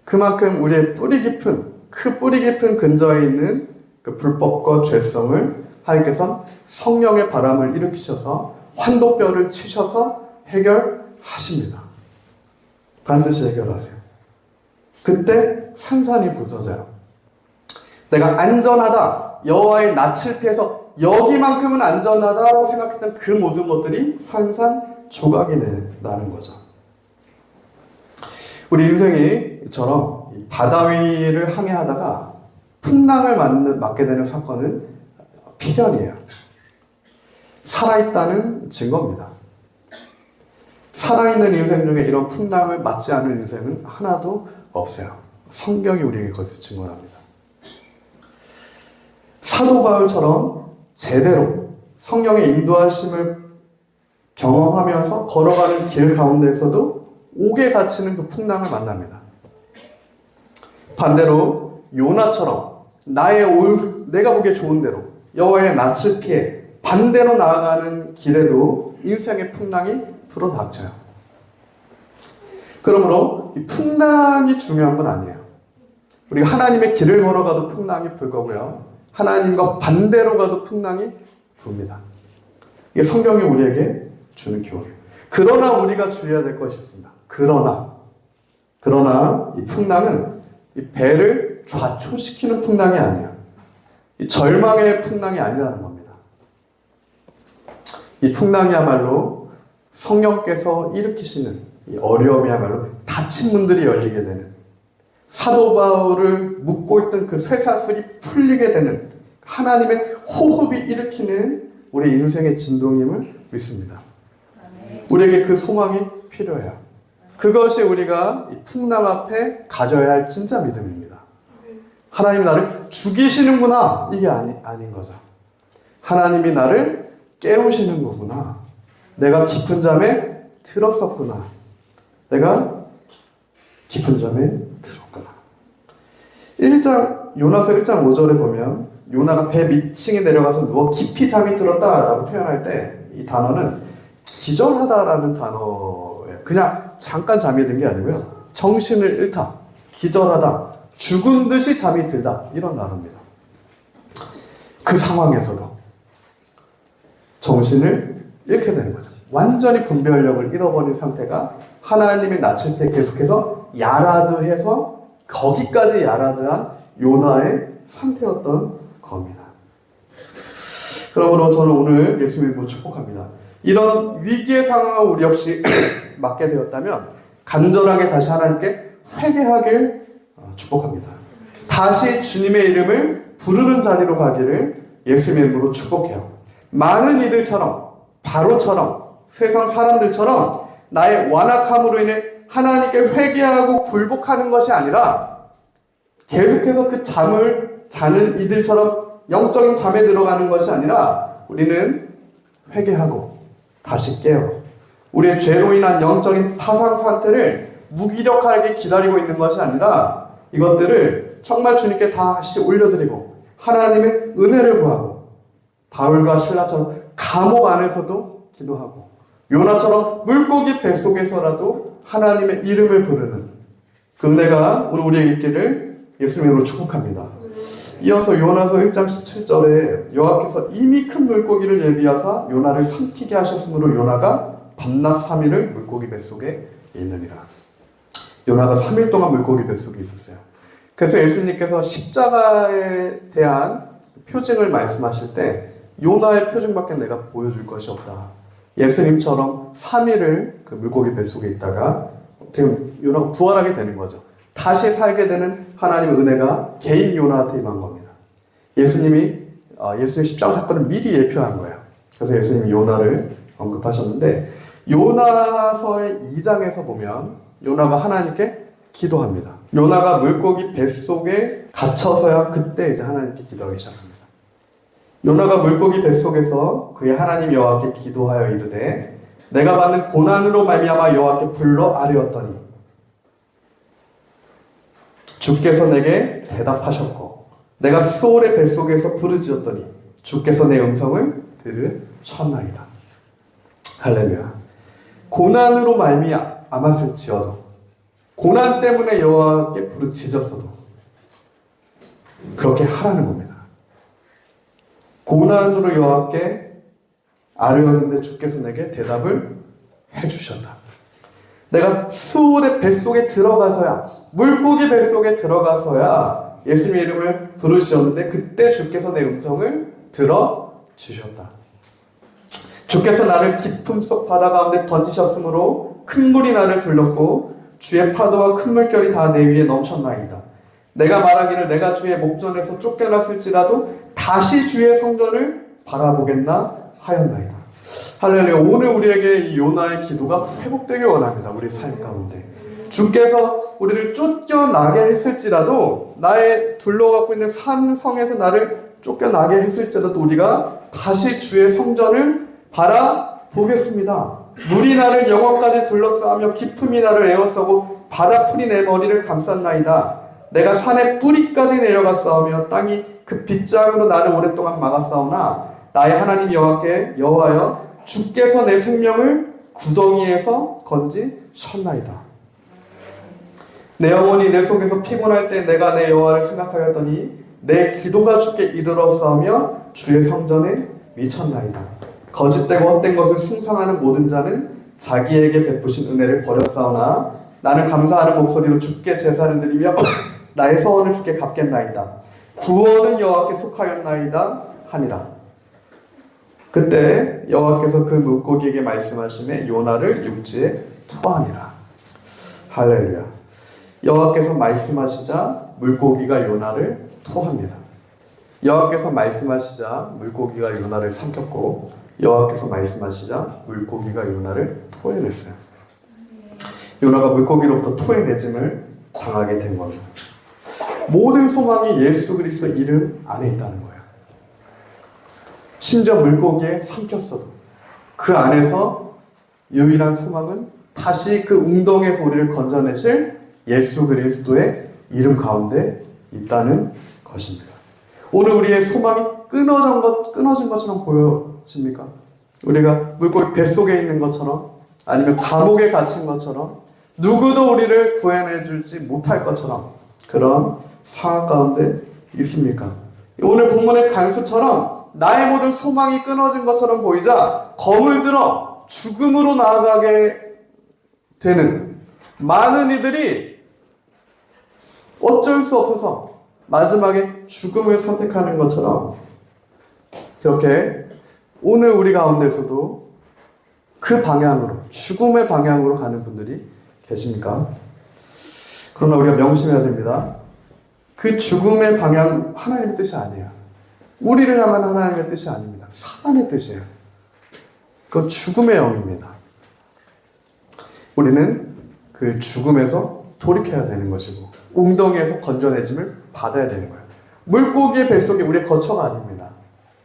그만큼 우리의 뿌리 깊은 근저에 있는 그 불법과 죄성을 하나님께서 성령의 바람을 일으키셔서 환도뼈를 치셔서 해결하십니다. 반드시 해결하세요. 그때 산산이 부서져요. 내가 안전하다, 여호와의 낯을 피해서 여기만큼은 안전하다고 생각했던 그 모든 것들이 산산조각이 나는 거죠. 우리 인생이처럼 바다 위를 항해하다가 풍랑을 맞게 되는 사건은 필연이에요. 살아있다는 증거입니다. 살아있는 인생 중에 이런 풍랑을 맞지 않을 인생은 하나도 없어요. 성경이 우리에게 그것을 증언합니다. 사도 바울처럼 제대로 성령의 인도하심을 경험하면서 걸어가는 길 가운데에서도 옥에 갇히는 그 풍랑을 만납니다. 반대로 요나처럼 내가 보기에 좋은 대로 여호와의 낯을 피해 반대로 나아가는 길에도 인생의 풍랑이 불어닥쳐요. 그러므로 이 풍랑이 중요한 건 아니에요. 우리가 하나님의 길을 걸어가도 풍랑이 불 거고요. 하나님과 반대로 가도 풍랑이 붑니다. 이게 성경이 우리에게 주는 교훈이에요. 그러나 우리가 주의해야 될 것이 있습니다. 그러나 이 풍랑은 이 배를 좌초시키는 풍랑이 아니에요. 이 절망의 풍랑이 아니라는 겁니다. 이 풍랑이야말로 성령께서 일으키시는 이 어려움이야말로 닫힌 문들이 열리게 되는, 사도 바울을 묶고 있던 그 쇠사슬이 풀리게 되는 하나님의 호흡이 일으키는 우리 인생의 진동임을 믿습니다. 우리에게 그 소망이 필요해요. 그것이 우리가 이 풍랑 앞에 가져야 할 진짜 믿음입니다. 하나님이 나를 죽이시는구나, 이게 아닌 거죠. 하나님이 나를 깨우시는 거구나. 내가 깊은 잠에 들었었구나. 내가 깊은 잠에 들었구나. 요나서 1장 5절에 보면 요나가 배 밑층에 내려가서 누워 깊이 잠이 들었다라고 표현할 때 이 단어는 기절하다라는 단어예요. 그냥 잠깐 잠이 든 게 아니고요. 정신을 잃다, 기절하다, 죽은 듯이 잠이 들다, 이런 단어입니다. 그 상황에서도 정신을 잃게 되는 거죠. 완전히 분별력을 잃어버린 상태가 하나님의 낯을 때 계속해서 야라드해서 거기까지 야라드한 요나의 상태였던 겁니다. 그러므로 저는 오늘 예수님을 축복합니다. 이런 위기의 상황을 우리 역시 맞게 되었다면 간절하게 다시 하나님께 회개하길 축복합니다. 다시 주님의 이름을 부르는 자리로 가기를 예수님의 이름으로 축복해요. 많은 이들처럼, 바로처럼, 세상 사람들처럼 나의 완악함으로 인해 하나님께 회개하고 굴복하는 것이 아니라 계속해서 그 잠을 자는 이들처럼 영적인 잠에 들어가는 것이 아니라 우리는 회개하고 다시 깨어 우리의 죄로 인한 영적인 파상 상태를 무기력하게 기다리고 있는 것이 아니라 이것들을 정말 주님께 다시 올려드리고 하나님의 은혜를 구하고 바울과 실라처럼 감옥 안에서도 기도하고 요나처럼 물고기 뱃속에서라도 하나님의 이름을 부르는 그 은혜가 오늘 우리에게 있기를 예수님으로 축복합니다. 이어서 요나서 1장 17절에 여호와께서 이미 큰 물고기를 예비하사 요나를 삼키게 하셨으므로 요나가 밤낮 3일을 물고기 뱃속에 있느니라. 요나가 3일 동안 물고기 뱃속에 있었어요. 그래서 예수님께서 십자가에 대한 표징을 말씀하실 때 요나의 표징밖에 내가 보여줄 것이 없다. 예수님처럼 3일을 그 물고기 뱃속에 있다가 요나가 부활하게 되는 거죠. 다시 살게 되는 하나님의 은혜가 개인 요나한테 임한 겁니다. 예수님 십자가 사건을 미리 예표한 거예요. 그래서 예수님이 요나를 언급하셨는데 요나서의 2장에서 보면 요나가 하나님께 기도합니다. 요나가 물고기 뱃속에 갇혀서야 그때 이제 하나님께 기도하기 시작합니다. 요나가 물고기 뱃속에서 그의 하나님 여호와께 기도하여 이르되 내가 받는 고난으로 말미암아 여호와께 불러 아뢰었더니 주께서 내게 대답하셨고 내가 수월의 뱃속에서 부르짖었더니 주께서 내 음성을 들으셨나이다. 할렐루야. 고난으로 말미암았을지어도 고난 때문에 여호와께 부르짖었어도 그렇게 하라는 겁니다. 고난으로 여호와께 아뢰었는데 주께서 내게 대답을 해주셨다. 내가 수월의 뱃속에 들어가서야 물고기 뱃속에 들어가서야 예수님의 이름을 부르셨는데 그때 주께서 내 음성을 들어주셨다. 주께서 나를 깊음 속 바다 가운데 던지셨으므로 큰 물이 나를 둘렀고 주의 파도와 큰 물결이 다 내 위에 넘쳤나이다. 내가 말하기를 내가 주의 목전에서 쫓겨났을지라도 다시 주의 성전을 바라보겠나 하였나이다. 할렐루야. 오늘 우리에게 이 요나의 기도가 회복되길 원합니다. 우리 삶 가운데 주께서 우리를 쫓겨나게 했을지라도 나의 둘러갖고 있는 산성에서 나를 쫓겨나게 했을지라도 우리가 다시 주의 성전을 바라보겠습니다. 물이 나를 영혼까지 둘러싸며 깊음이 나를 에워싸고 바다풀이 내 머리를 감쌌나이다. 내가 산의 뿌리까지 내려갔사오며 땅이 그 빗장으로 나를 오랫동안 막았사오나 나의 하나님 여호와여 주께서 내 생명을 구덩이에서 건지셨나이다. 내 영혼이 내 속에서 피곤할 때 내가 내 여호와를 생각하였더니 내 기도가 주께 이르렀사오며 주의 성전에 미쳤나이다. 거짓되고 헛된 것을 숭상하는 모든 자는 자기에게 베푸신 은혜를 버렸사오나 나는 감사하는 목소리로 주께 제사를 드리며 나의 서원을 주께 갚겠나이다. 구원은 여호와께 속하였나이다 하니라. 그때 여호와께서 그 물고기에게 말씀하시매 요나를 육지에 토하니라. 할렐루야. 여호와께서 말씀하시자 물고기가 요나를 토합니다. 여호와께서 말씀하시자 물고기가 요나를 삼켰고 여호와께서 말씀하시자 물고기가 요나를 토해냈어요. 요나가 물고기로부터 토해내짐을 당하게 된 겁니다. 모든 소망이 예수 그리스도 이름 안에 있다는 거예요. 심지어 물고기에 삼켰어도 그 안에서 유일한 소망은 다시 그 웅덩이에서 우리를 건져내실 예수 그리스도의 이름 가운데 있다는 것입니다. 오늘 우리의 소망이 끊어진 것처럼 보여집니까? 우리가 물고기 뱃속에 있는 것처럼, 아니면 감옥에 갇힌 것처럼, 누구도 우리를 구해내줄지 못할 것처럼 그런 상황 가운데 있습니까? 오늘 본문의 간수처럼 나의 모든 소망이 끊어진 것처럼 보이자 검을 들어 죽음으로 나아가게 되는 많은 이들이 어쩔 수 없어서 마지막에 죽음을 선택하는 것처럼, 그렇게 오늘 우리 가운데서도 그 방향으로, 죽음의 방향으로 가는 분들이 계십니까? 그러나 우리가 명심해야 됩니다. 그 죽음의 방향 하나님의 뜻이 아니에요. 우리를 향한 하나님의 뜻이 아닙니다. 사단의 뜻이에요. 그건 죽음의 영입니다. 우리는 그 죽음에서 돌이켜야 되는 것이고 웅덩이에서 건져내짐을 받아야 되는 거예요. 물고기의 뱃속이 우리의 거처가 아닙니다.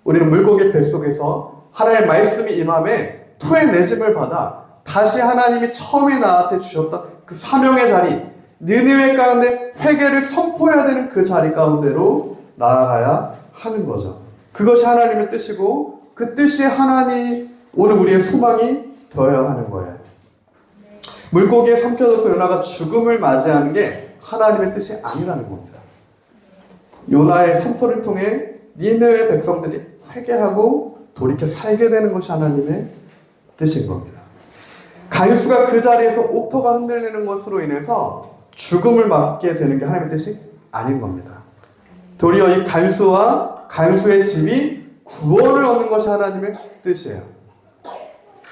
우리는 물고기의 뱃속에서 하나님의 말씀이 임함에 토해내짐을 받아 다시 하나님이 처음에 나한테 주셨던 그 사명의 자리, 느느웨 가운데 회개를 선포해야 되는 그 자리 가운데로 나아가야 하는 거죠. 그것이 하나님의 뜻이고 그 뜻이 하나님, 오늘 우리의 소망이 되어야 하는 거예요. 물고기에 삼켜져서 요나가 죽음을 맞이하는 게 하나님의 뜻이 아니라는 겁니다. 요나의 선포를 통해 니느웨 백성들이 회개하고 돌이켜 살게 되는 것이 하나님의 뜻인 겁니다. 간수가 그 자리에서 옥토가 흔들리는 것으로 인해서 죽음을 맞게 되는 게 하나님의 뜻이 아닌 겁니다. 도리어 이 간수와 간수의 집이 구원을 얻는 것이 하나님의 뜻이에요.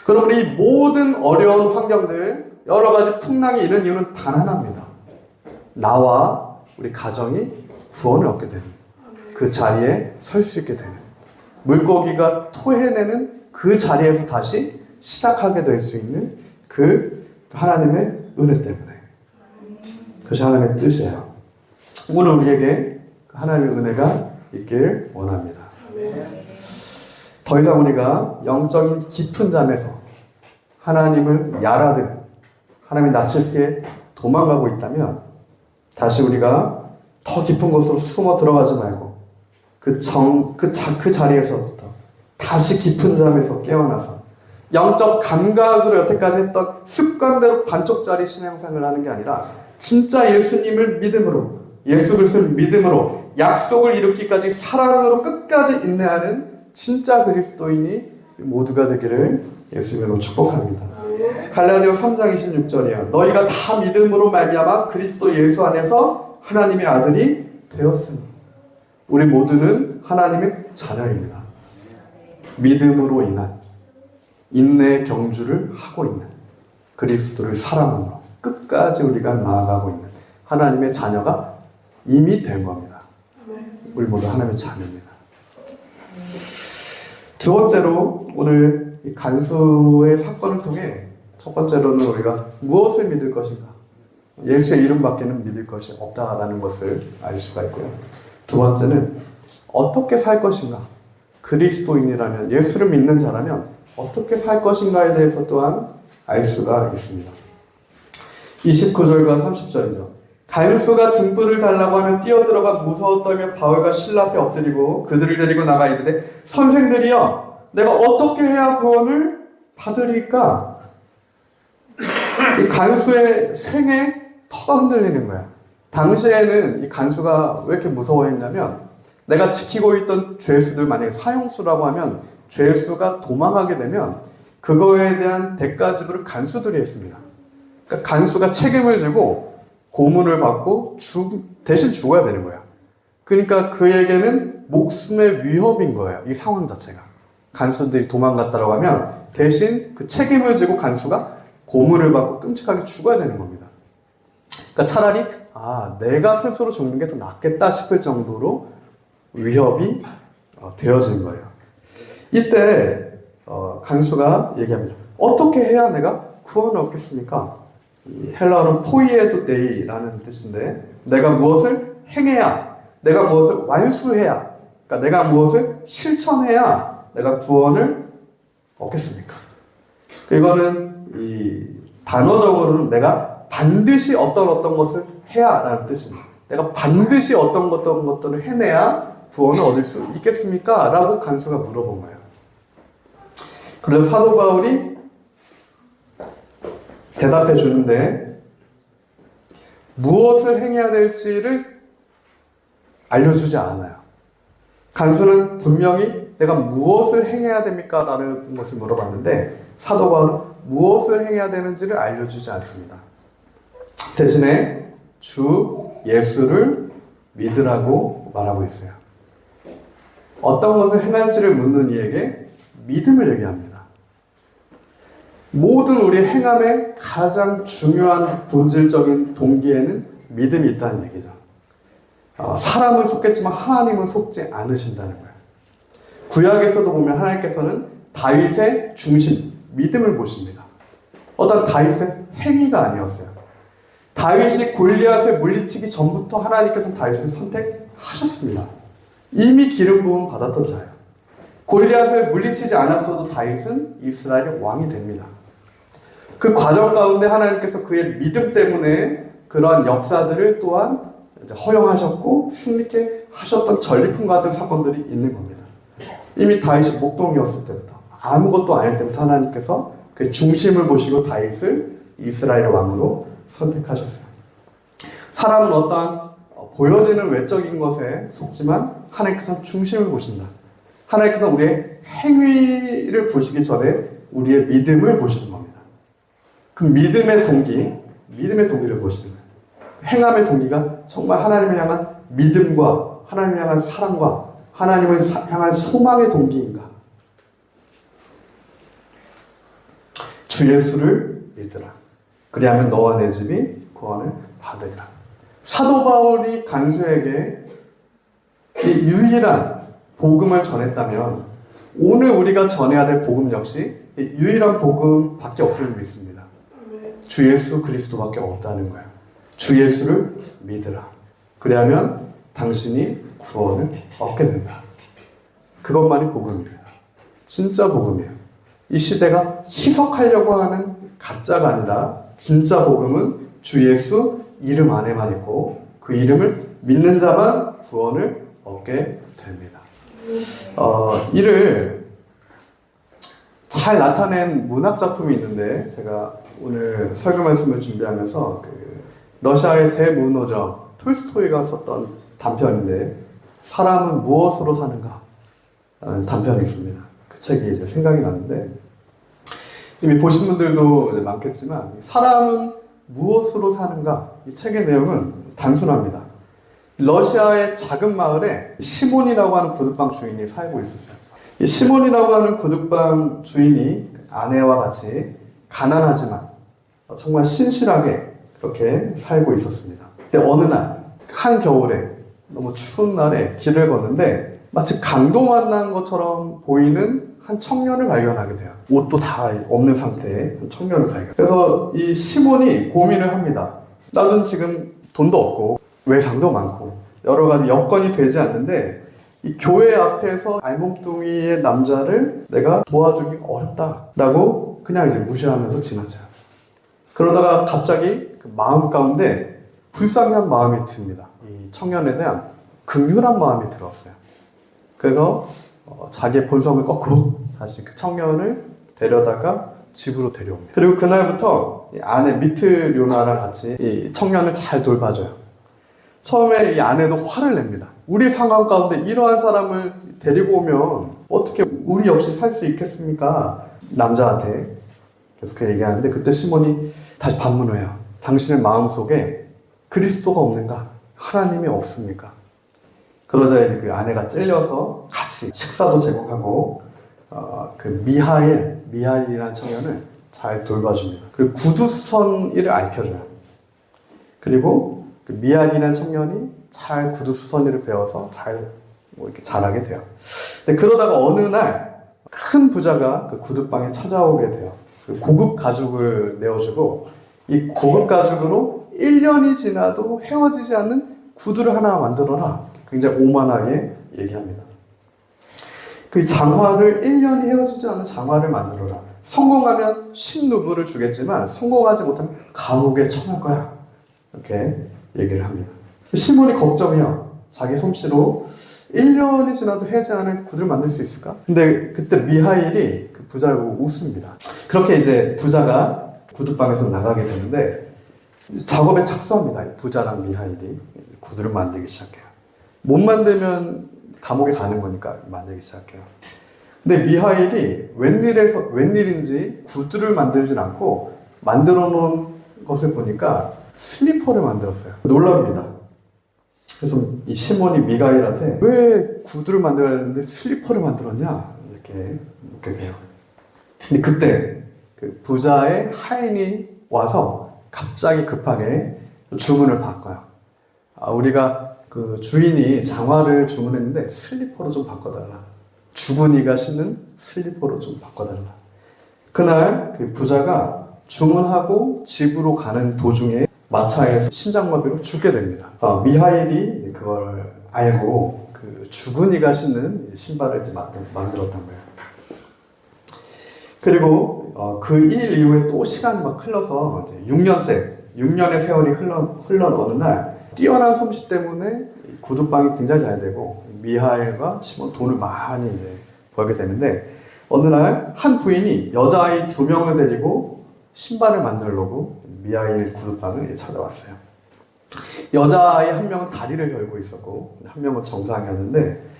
그러므로 이 모든 어려운 환경들, 여러 가지 풍랑이 이런 이유는 단 하나입니다. 나와 우리 가정이 구원을 얻게 되는, 그 자리에 설 수 있게 되는, 물고기가 토해내는 그 자리에서 다시 시작하게 될 수 있는 그 하나님의 은혜 때문에, 그것이 하나님의 뜻이에요. 오늘 우리에게 하나님의 은혜가 있길 원합니다. 더 이상 우리가 영적인 깊은 잠에서 하나님을 야라듯 하나님의 낯을 피해 도망가고 있다면 다시 우리가 더 깊은 곳으로 숨어 들어가지 말고 그 자리에서부터 다시 깊은 잠에서 깨어나서 영적 감각으로 여태까지 했던 습관대로 반쪽짜리 신앙생활을 하는 게 아니라 진짜 예수님을 믿음으로, 예수 그리스도를 믿음으로, 약속을 이루기까지 사랑으로 끝까지 인내하는 진짜 그리스도인이 모두가 되기를 예수님으로 축복합니다. 갈라디아 3장 26절이야. 너희가 다 믿음으로 말미암아 그리스도 예수 안에서 하나님의 아들이 되었으니. 우리 모두는 하나님의 자녀입니다. 믿음으로 인한 인내의 경주를 하고 있는, 그리스도를 사랑함으로 끝까지 우리가 나아가고 있는 하나님의 자녀가 이미 된 겁니다. 우리 모두 하나님의 자녀입니다. 두 번째로 오늘 이 간수의 사건을 통해 첫 번째로는 우리가 무엇을 믿을 것인가, 예수의 이름밖에는 믿을 것이 없다라는 것을 알 수가 있고요. 두 번째는 어떻게 살 것인가, 그리스도인이라면, 예수를 믿는 자라면 어떻게 살 것인가에 대해서 또한 알 수가 있습니다. 29절과 30절이죠. 간수가 등불을 달라고 하면 뛰어들어가 무서워 떨며 바울과 실라 앞에 엎드리고 그들을 데리고 나가 이르되 선생들이여 내가 어떻게 해야 구원을 받으리까? 이 간수의 생에 터가 흔들리는 거야. 당시에는 이 간수가 왜 이렇게 무서워했냐면, 내가 지키고 있던 죄수들, 만약에 사형수라고 하면 죄수가 도망하게 되면 그거에 대한 대가 지불을 간수들이 했습니다. 그러니까 간수가 책임을 지고 고문을 받고 대신 죽어야 되는 거야. 그러니까 그에게는 목숨의 위협인 거예요. 이 상황 자체가. 간수들이 도망갔다고 하면 대신 그 책임을 지고 간수가 고문을 받고 끔찍하게 죽어야 되는 겁니다. 그러니까 차라리 내가 스스로 죽는 게 더 낫겠다 싶을 정도로 위협이 되어진 거예요. 이때 간수가 얘기합니다. 어떻게 해야 내가 구원을 얻겠습니까? 헬라어는 포이에도데이라는 뜻인데, 내가 무엇을 행해야, 내가 무엇을 완수해야, 그러니까 내가 무엇을 실천해야 내가 구원을 얻겠습니까? 이거는 이 단어적으로는 내가 반드시 어떤 것을 해야라는 뜻입니다. 내가 반드시 어떤 것들을 해내야 구원을 얻을 수 있겠습니까? 라고 간수가 물어본 거예요. 그래서 사도 바울이 대답해 주는데 무엇을 행해야 될지를 알려주지 않아요. 간수는 분명히 내가 무엇을 행해야 됩니까? 라는 것을 물어봤는데 사도 바울은 무엇을 행해야 되는지를 알려주지 않습니다. 대신에 주 예수를 믿으라고 말하고 있어요. 어떤 것을 행할지를 묻는 이에게 믿음을 얘기합니다. 모든 우리 행함의 가장 중요한 본질적인 동기에는 믿음이 있다는 얘기죠. 사람은 속겠지만 하나님은 속지 않으신다는 거예요. 구약에서도 보면 하나님께서는 다윗의 중심, 믿음을 보십니다. 어떤 다윗의 행위가 아니었어요. 다윗이 골리앗을 물리치기 전부터 하나님께서 다윗을 선택하셨습니다. 이미 기름 부음 받았던 자예요. 골리앗을 물리치지 않았어도 다윗은 이스라엘의 왕이 됩니다. 그 과정 가운데 하나님께서 그의 믿음 때문에 그러한 역사들을 또한 허용하셨고 승리케 하셨던 전리품 같은 사건들이 있는 겁니다. 이미 다윗이 목동이었을 때부터 아무것도 아닐 때부터 하나님께서 그 중심을 보시고 다윗을 이스라엘의 왕으로 선택하셨어요. 사람은 어떠한 보여지는 외적인 것에 속지만 하나님께서는 중심을 보신다. 하나님께서 우리의 행위를 보시기 전에 우리의 믿음을 보시는 겁니다. 그 믿음의 동기를 보시는 거예요. 행함의 동기가 정말 하나님을 향한 믿음과 하나님을 향한 사랑과 하나님을 향한 소망의 동기인가? 주 예수를 믿으라. 그리하면 너와 내 집이 구원을 받으리라. 사도 바울이 간수에게 이 유일한 복음을 전했다면 오늘 우리가 전해야 될 복음 역시 유일한 복음밖에 없음을 믿습니다. 주 예수 그리스도밖에 없다는 거예요. 주 예수를 믿으라. 그리하면 당신이 구원을 얻게 된다. 그것만이 복음입니다. 진짜 복음이에요. 이 시대가 희석하려고 하는 가짜가 아니라 진짜 복음은 주 예수 이름 안에만 있고 그 이름을 믿는 자만 구원을 얻게 됩니다. 이를 잘 나타낸 문학 작품이 있는데 제가 오늘 설교 말씀을 준비하면서 러시아의 대문호적 톨스토이가 썼던 단편인데 사람은 무엇으로 사는가 라는 단편이 있습니다. 그 책이 이제 생각이 나는데 이미 보신 분들도 많겠지만 사람은 무엇으로 사는가 이 책의 내용은 단순합니다. 러시아의 작은 마을에 시몬이라고 하는 구둣방 주인이 살고 있었어요. 이 시몬이라고 하는 구둣방 주인이 아내와 같이 가난하지만 정말 신실하게 그렇게 살고 있었습니다. 근데 어느 날 한겨울에 너무 추운 날에 길을 걷는데 마치 강도 만난 것처럼 보이는 한 청년을 발견하게 돼요. 옷도 다 없는 상태의 한 청년을 발견해요. 그래서 이 시몬이 고민을 합니다. 나는 지금 돈도 없고 외상도 많고 여러 가지 여건이 되지 않는데 이 교회 앞에서 알몸뚱이의 남자를 내가 도와주기가 어렵다라고 그냥 이제 무시하면서 지나쳐요. 그러다가 갑자기 그 마음 가운데 불쌍한 마음이 듭니다. 이 청년에 대한 긍휼한 마음이 들었어요. 그래서 자기의 본성을 꺾고 다시 그 청년을 데려다가 집으로 데려옵니다. 그리고 그날부터 이 아내 미트료나랑 같이 이 청년을 잘 돌봐줘요. 처음에 이 아내도 화를 냅니다. 우리 상황 가운데 이러한 사람을 데리고 오면 어떻게 우리 역시 살 수 있겠습니까? 남자한테 계속 그 얘기하는데 그때 시몬이 다시 반문을 해요. 당신의 마음속에 그리스도가 없는가? 하나님이 없습니까? 그러자 이제 그 아내가 찔려서 같이 식사도 제공하고 그 미하일이라는 청년을 잘 돌봐줍니다. 그리고 구두선 일을 알려줘요. 그리고 그 미하일이라는 청년이 잘 구두선 일을 배워서 잘 이렇게 잘하게 돼요. 근데 그러다가 어느 날 큰 부자가 그 구두방에 찾아오게 돼요. 그 고급 가죽을 내어주고 이 고급 가죽으로 1년이 지나도 헤어지지 않는 구두를 하나 만들어라. 굉장히 오만하게 얘기합니다. 그 장화를 1년이 헤어지지 않는 장화를 만들어라. 성공하면 10루블을 주겠지만 성공하지 못하면 감옥에 처할 거야. 이렇게 얘기를 합니다. 시몬이 걱정해요. 자기 솜씨로 1년이 지나도 해지 않을 구두를 만들 수 있을까? 근데 그때 미하일이 그 부자를 보고 웃습니다. 그렇게 이제 부자가 구두방에서 나가게 되는데 작업에 착수합니다. 부자랑 미하일이 구두를 만들기 시작해요. 못 만들면 감옥에 가는 거니까 만들기 시작해요. 근데 미하일이 웬일인지 구두를 만들진 않고 만들어 놓은 것을 보니까 슬리퍼를 만들었어요. 놀랍니다. 그래서 이 시몬이 미가일한테 왜 구두를 만들어야 되는데 슬리퍼를 만들었냐? 이렇게 묻게 돼요. 근데 그때 그 부자의 하인이 와서 갑자기 급하게 주문을 바꿔요. 우리가 그 주인이 장화를 주문했는데 슬리퍼로 좀 바꿔달라. 주군이가 신는 슬리퍼로 좀 바꿔달라. 그날 그 부자가 주문하고 집으로 가는 도중에 마차에서 심장마비로 죽게 됩니다. 미하일이 그걸 알고 그 주군이가 신는 신발을 이제 만들었단 거예요. 그리고 그 일 이후에 또 시간이 막 흘러서 6년의 세월이 흘러 어느 날 뛰어난 솜씨 때문에 구두방이 굉장히 잘 되고 미하일과 시몬 돈을 많이 이제 벌게 되는데 어느 날 한 부인이 여자아이 2명을 데리고 신발을 만들려고 미하일 구두방을 찾아왔어요. 여자아이 한 명은 다리를 걸고 있었고 한 명은 정상이었는데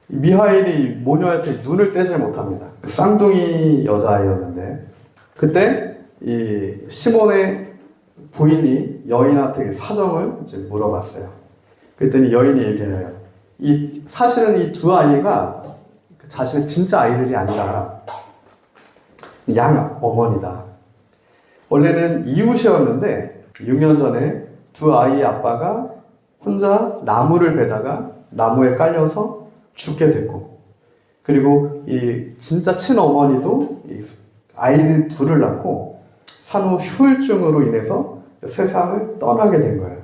미하일이 모녀한테 눈을 떼질 못합니다. 쌍둥이 여자아이였는데 그때 이 시몬의 부인이 여인한테 사정을 이제 물어봤어요. 그랬더니 여인이 얘기해요. 사실은 이 두 아이가 자신의 진짜 아이들이 아니라 양 어머니다. 원래는 이웃이었는데 6년 전에 두 아이의 아빠가 혼자 나무를 베다가 나무에 깔려서 죽게 됐고, 그리고 이 진짜 친어머니도 이 아이들 둘을 낳고 산후 후유증으로 인해서 세상을 떠나게 된 거예요.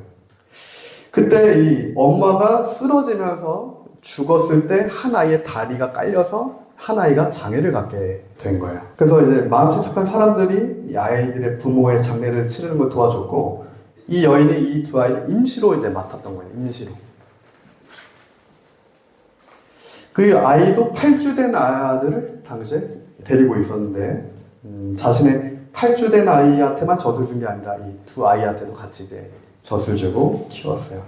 그때 이 엄마가 쓰러지면서 죽었을 때 한 아이의 다리가 깔려서 한 아이가 장애를 갖게 된 거예요. 그래서 이제 마음씨 착한 사람들이 이 아이들의 부모의 장례를 치르는 걸 도와줬고, 이 여인이 이 두 아이를 임시로 이제 맡았던 거예요. 임시로. 그 아이도 8주 된 아들을 당시에 데리고 있었는데, 자신의 8주 된 아이한테만 젖을 준 게 아니라 이 두 아이한테도 같이 이제 젖을 주고 키웠어요.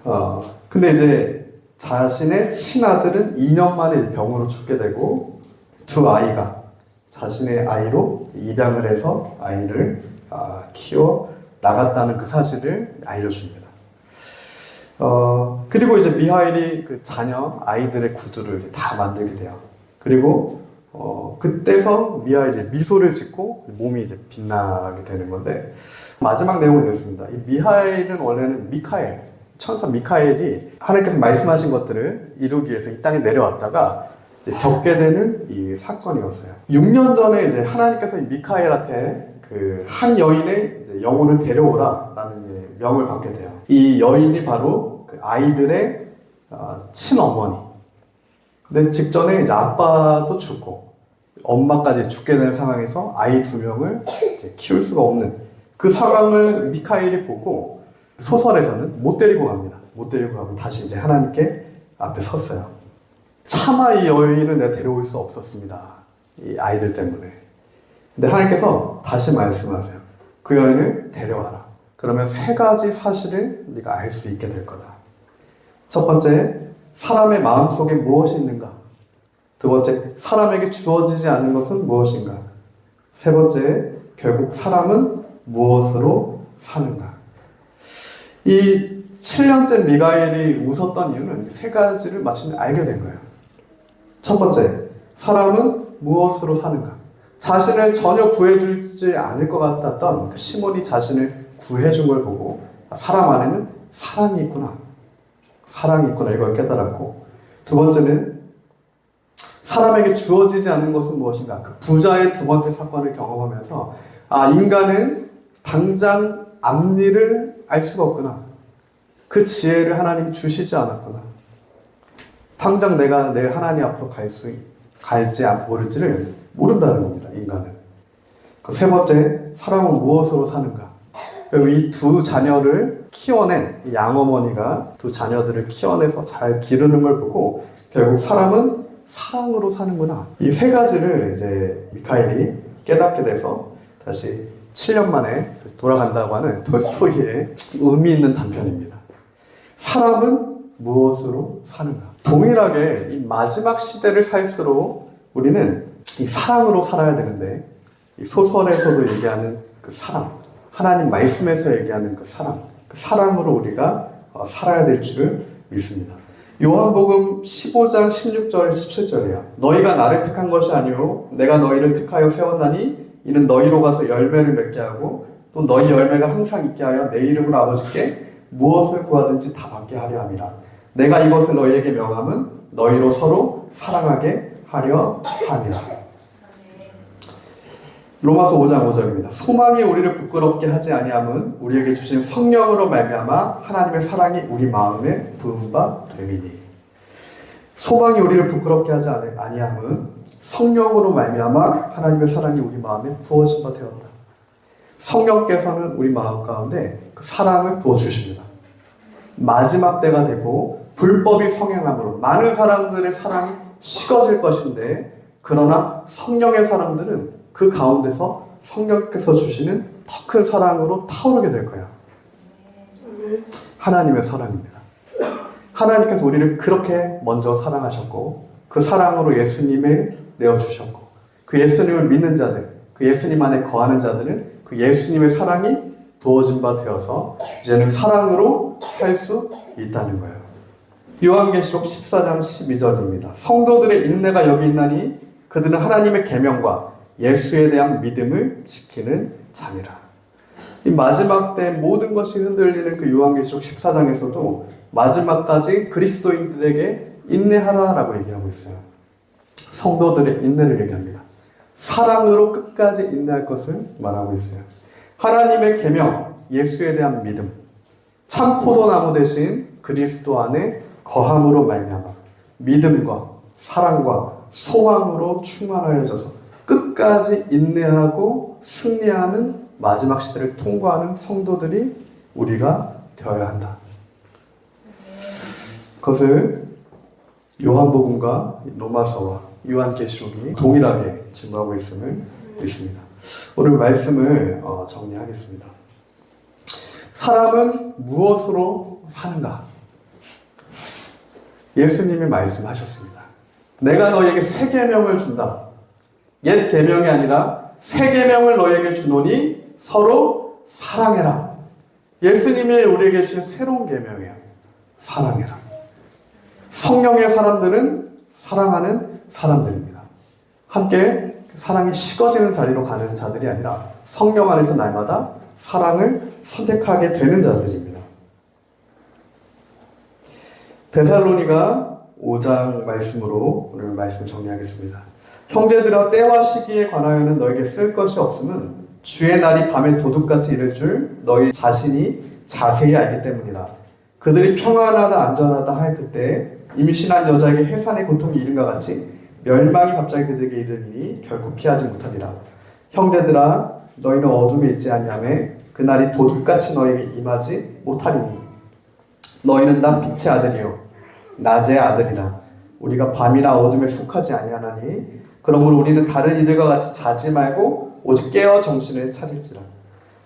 근데 이제 자신의 친아들은 2년 만에 병으로 죽게 되고, 두 아이가 자신의 아이로 입양을 해서 아이를 키워 나갔다는 그 사실을 알려줍니다. 그리고 이제 미하일이 그 자녀 아이들의 구두를 다 만들게 돼요. 그리고 그때서 미하일이 미소를 짓고 몸이 이제 빛나게 되는 건데, 마지막 내용을 읽습니다. 이 미하일은 원래는 미카엘, 천사 미카엘이 하나님께서 말씀하신 것들을 이루기 위해서 이 땅에 내려왔다가 이제 겪게 되는 이 사건이었어요. 6년 전에 이제 하나님께서 이 미카엘한테 그 한 여인의 이제 영혼을 데려오라라는 이제 명을 받게 돼요. 이 여인이 바로 그 아이들의 친어머니. 근데 직전에 이제 아빠도 죽고 엄마까지 죽게 되는 상황에서 아이 2명을 이제 키울 수가 없는 그 상황을 미카엘이 보고 소설에서는 못 데리고 갑니다. 못 데리고 가고 다시 이제 하나님께 앞에 섰어요. 차마 이 여인을 내가 데려올 수 없었습니다. 이 아이들 때문에. 근데 하나님께서 다시 말씀하세요. 그 여인을 데려와라. 그러면 3가지 사실을 네가 알 수 있게 될 거다. 첫 번째, 사람의 마음속에 무엇이 있는가? 두 번째, 사람에게 주어지지 않는 것은 무엇인가? 세 번째, 결국 사람은 무엇으로 사는가? 이 7년째 미가엘이 웃었던 이유는 3가지를 마침내 알게 된 거예요. 첫 번째, 사람은 무엇으로 사는가? 자신을 전혀 구해주지 않을 것 같았던 그 시몬이 자신을 구해준 걸 보고 사람 안에는 사랑이 있구나. 사랑이 있구나. 이걸 깨달았고, 두 번째는 사람에게 주어지지 않는 것은 무엇인가? 그 부자의 2번째 사건을 경험하면서 인간은 당장 앞일을 알 수가 없구나. 그 지혜를 하나님이 주시지 않았구나. 당장 내가 내 하나님 앞으로 갈지 모를지를 모른다는 겁니다. 인간은. 그 3번째, 사람은 무엇으로 사는가? 이 2 자녀를 키워낸 이 양어머니가 2 자녀들을 키워내서 잘 기르는 걸 보고 결국 사람은 사랑으로 사는구나. 이 세 가지를 이제 미카엘이 깨닫게 돼서 다시 7년 만에 돌아간다고 하는 돌스토이의 의미 있는 단편입니다. 사람은 무엇으로 사는가? 동일하게 이 마지막 시대를 살수록 우리는 이 사랑으로 살아야 되는데, 이 소설에서도 얘기하는 그 사랑, 하나님 말씀에서 얘기하는 그 사랑으로 우리가 살아야 될 줄을 믿습니다. 요한복음 15장 16절에 17절이야. 너희가 나를 택한 것이 아니요 내가 너희를 택하여 세웠나니 이는 너희로 가서 열매를 맺게 하고 또 너희 열매가 항상 있게 하여 내 이름으로 아버지께 무엇을 구하든지 다 받게 하려 함이라. 내가 이것을 너희에게 명함은 너희로 서로 사랑하게 하려 함이라. 로마서 5장 5절입니다. 소망이 우리를 부끄럽게 하지 아니함은 우리에게 주신 성령으로 말미암아 하나님의 사랑이 우리 마음에 부은 바 됨이니. 소망이 우리를 부끄럽게 하지 아니함은 성령으로 말미암아 하나님의 사랑이 우리 마음에 부어진 바 되었다. 성령께서는 우리 마음 가운데 그 사랑을 부어주십니다. 마지막 때가 되고 불법이 성행함으로 많은 사람들의 사랑이 식어질 것인데, 그러나 성령의 사람들은 그 가운데서 성령께서 주시는 더 큰 사랑으로 타오르게 될 거야. 하나님의 사랑입니다. 하나님께서 우리를 그렇게 먼저 사랑하셨고 그 사랑으로 예수님을 내어주셨고 그 예수님을 믿는 자들, 그 예수님 안에 거하는 자들은 그 예수님의 사랑이 부어진 바 되어서 이제는 사랑으로 살 수 있다는 거예요. 요한계시록 14장 12절입니다. 성도들의 인내가 여기 있나니 그들은 하나님의 계명과 예수에 대한 믿음을 지키는 자니라. 이 마지막 때 모든 것이 흔들리는 그 요한계시록 14장에서도 마지막까지 그리스도인들에게 인내하라라고 얘기하고 있어요. 성도들의 인내를 얘기합니다. 사랑으로 끝까지 인내할 것을 말하고 있어요. 하나님의 계명, 예수에 대한 믿음, 참 포도나무 대신 그리스도 안에 거함으로 말미암아 믿음과 사랑과 소망으로 충만하여져서 끝까지 인내하고 승리하는 마지막 시대를 통과하는 성도들이 우리가 되어야 한다. 그것을 요한복음과 로마서와 요한계시록이 동일하게 증거하고 있음을 믿습니다. 오늘 말씀을 정리하겠습니다. 사람은 무엇으로 사는가? 예수님이 말씀하셨습니다. 내가 너에게 새 계명을 준다. 옛 계명이 아니라 새 계명을 너에게 주노니 서로 사랑해라. 예수님이 우리에게 주신 새로운 계명이에요. 사랑해라. 성령의 사람들은 사랑하는 사람들입니다. 함께 사랑이 식어지는 자리로 가는 자들이 아니라 성령 안에서 날마다 사랑을 선택하게 되는 자들입니다. 데살로니가 5장 말씀으로 오늘 말씀 정리하겠습니다. 형제들아, 때와 시기에 관하여는 너에게 쓸 것이 없음은 주의 날이 밤에 도둑같이 이를 줄 너희 자신이 자세히 알기 때문이라. 그들이 평안하다 안전하다 할 그때 임신한 여자에게 해산의 고통이 이른과 같이 멸망이 갑자기 그들에게 이르리니 결코 피하지 못하리라. 형제들아, 너희는 어둠에 있지 아니하매 그 날이 도둑같이 너희에게 임하지 못하리니 너희는 다 빛의 아들이요 낮의 아들이라. 우리가 밤이나 어둠에 속하지 아니하나니 그러므로 우리는 다른 이들과 같이 자지 말고 오직 깨어 정신을 차릴지라.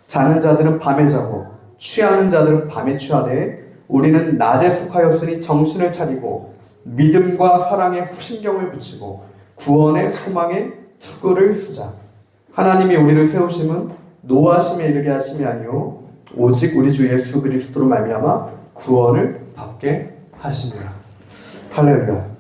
자는 자들은 밤에 자고 취하는 자들은 밤에 취하되 우리는 낮에 속하였으니 정신을 차리고 믿음과 사랑에 후신경을 붙이고 구원의 소망에 투구를 쓰자. 하나님이 우리를 세우심은 노하심에 이르게 하심이 아니요 오직 우리 주 예수 그리스도로 말미암아 구원을 받게 하시니라. 할렐루야.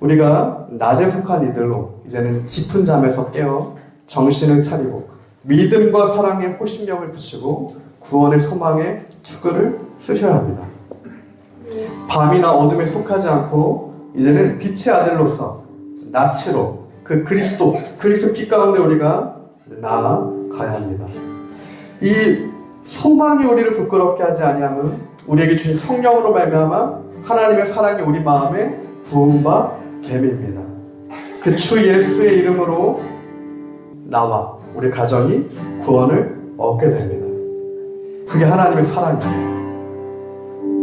우리가 낮에 속한 이들로 이제는 깊은 잠에서 깨어 정신을 차리고 믿음과 사랑에 호심경을 붙이고 구원의 소망에 투구를 쓰셔야 합니다. 밤이나 어둠에 속하지 않고 이제는 빛의 아들로서 낯으로 그 그리스도 빛 가운데 우리가 나아가야 합니다. 이 소망이 우리를 부끄럽게 하지 아니함은 우리에게 주신 성령으로 말미암아 하나님의 사랑이 우리 마음에 부은 바 됨입니다. 그 주 예수의 이름으로 나와 우리 가정이 구원을 얻게 됩니다. 그게 하나님의 사랑이에요.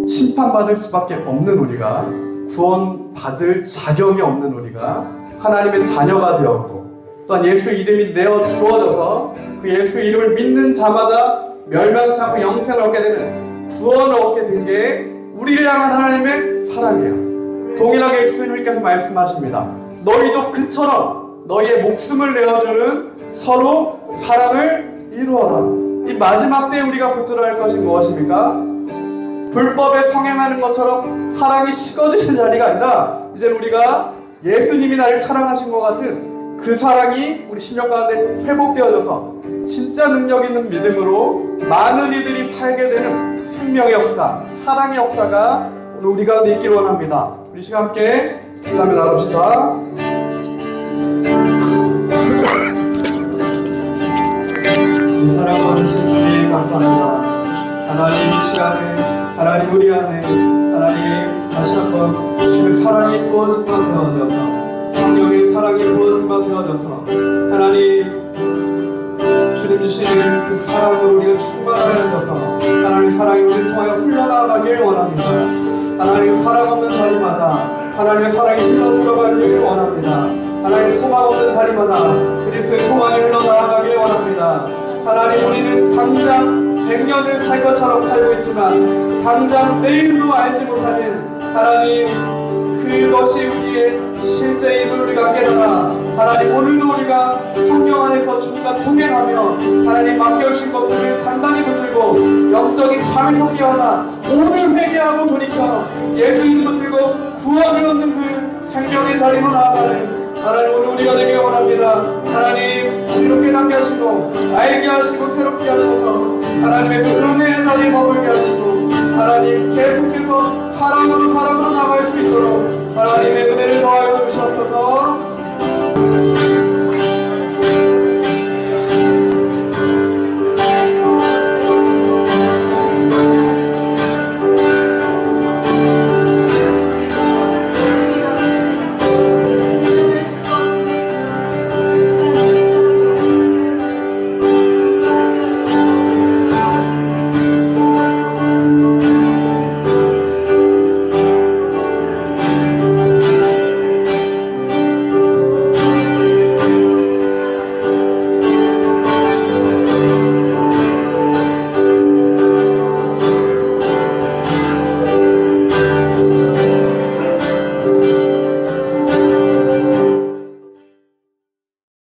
심판받을 수밖에 없는 우리가 구원받을 자격이 없는 우리가 하나님의 자녀가 되었고, 또한 예수 이름이 내어 주어져서 그 예수 이름을 믿는 자마다 멸망치 않고 영생을 얻게 되는 구원을 얻게 된 게 우리를 향한 하나님의 사랑이에요. 동일하게 예수님께서 말씀하십니다. 너희도 그처럼 너희의 목숨을 내어주는 서로 사랑을 이루어라. 이 마지막 때에 우리가 붙들어야 할 것이 무엇입니까? 불법에 성행하는 것처럼 사랑이 식어지는 자리가 아니라 이제 우리가 예수님이 나를 사랑하신 것 같은 그 사랑이 우리 심령 가운데 회복되어져서 진짜 능력 있는 믿음으로 많은 이들이 살게 되는 생명의 역사, 사랑의 역사가 오늘 우리 가운데 있길 원합니다. 우리 시간 함께 기도하며 나갑시다. 사랑하신 주님 감사합니다. 하나님 이 시간에 하나님 우리 안에 하나님 다시 한번 주님의 사랑이 부어진 바 되어져서 성령의 사랑이 부어진 바 되어져서 하나님 주님 주시는 그 사랑으로 우리가 충만하여져서 하나님 사랑이 우리를 통하여 흘러나가길 원합니다. 하나님 사랑 없는 자리마다 하나님의 사랑이 흘러들어가길 원합니다. 하나님 소망 없는 자리마다 그리스도의 소망이 흘러나가길 원합니다. 하나님 우리는 당장 100년을 살 것처럼 살고 있지만 당장 내일도 알지 못하는 하나님 그것이 우리의 실제임을 우리가 깨달아 하나님 오늘도 우리가 성령 안에서 주님과 동행하며 하나님 맡겨주신 것들을 단단히 붙들고 영적인 잠에서 깨어나 오늘 회개하고 돌이켜 예수 이름 붙들고 구원을 얻는 그 생명의 자리로 나아가는 하나님 오늘 우리가 되길 원합니다. 하나님 우리를 깨닫게 하시고 알게 하시고 새롭게 하셔서 하나님의 그 은혜의 자리에 머물게 하시고 하나님 계속해서 사랑으로 나갈 수 있도록 하나님의 은혜를 더하여 주시옵소서.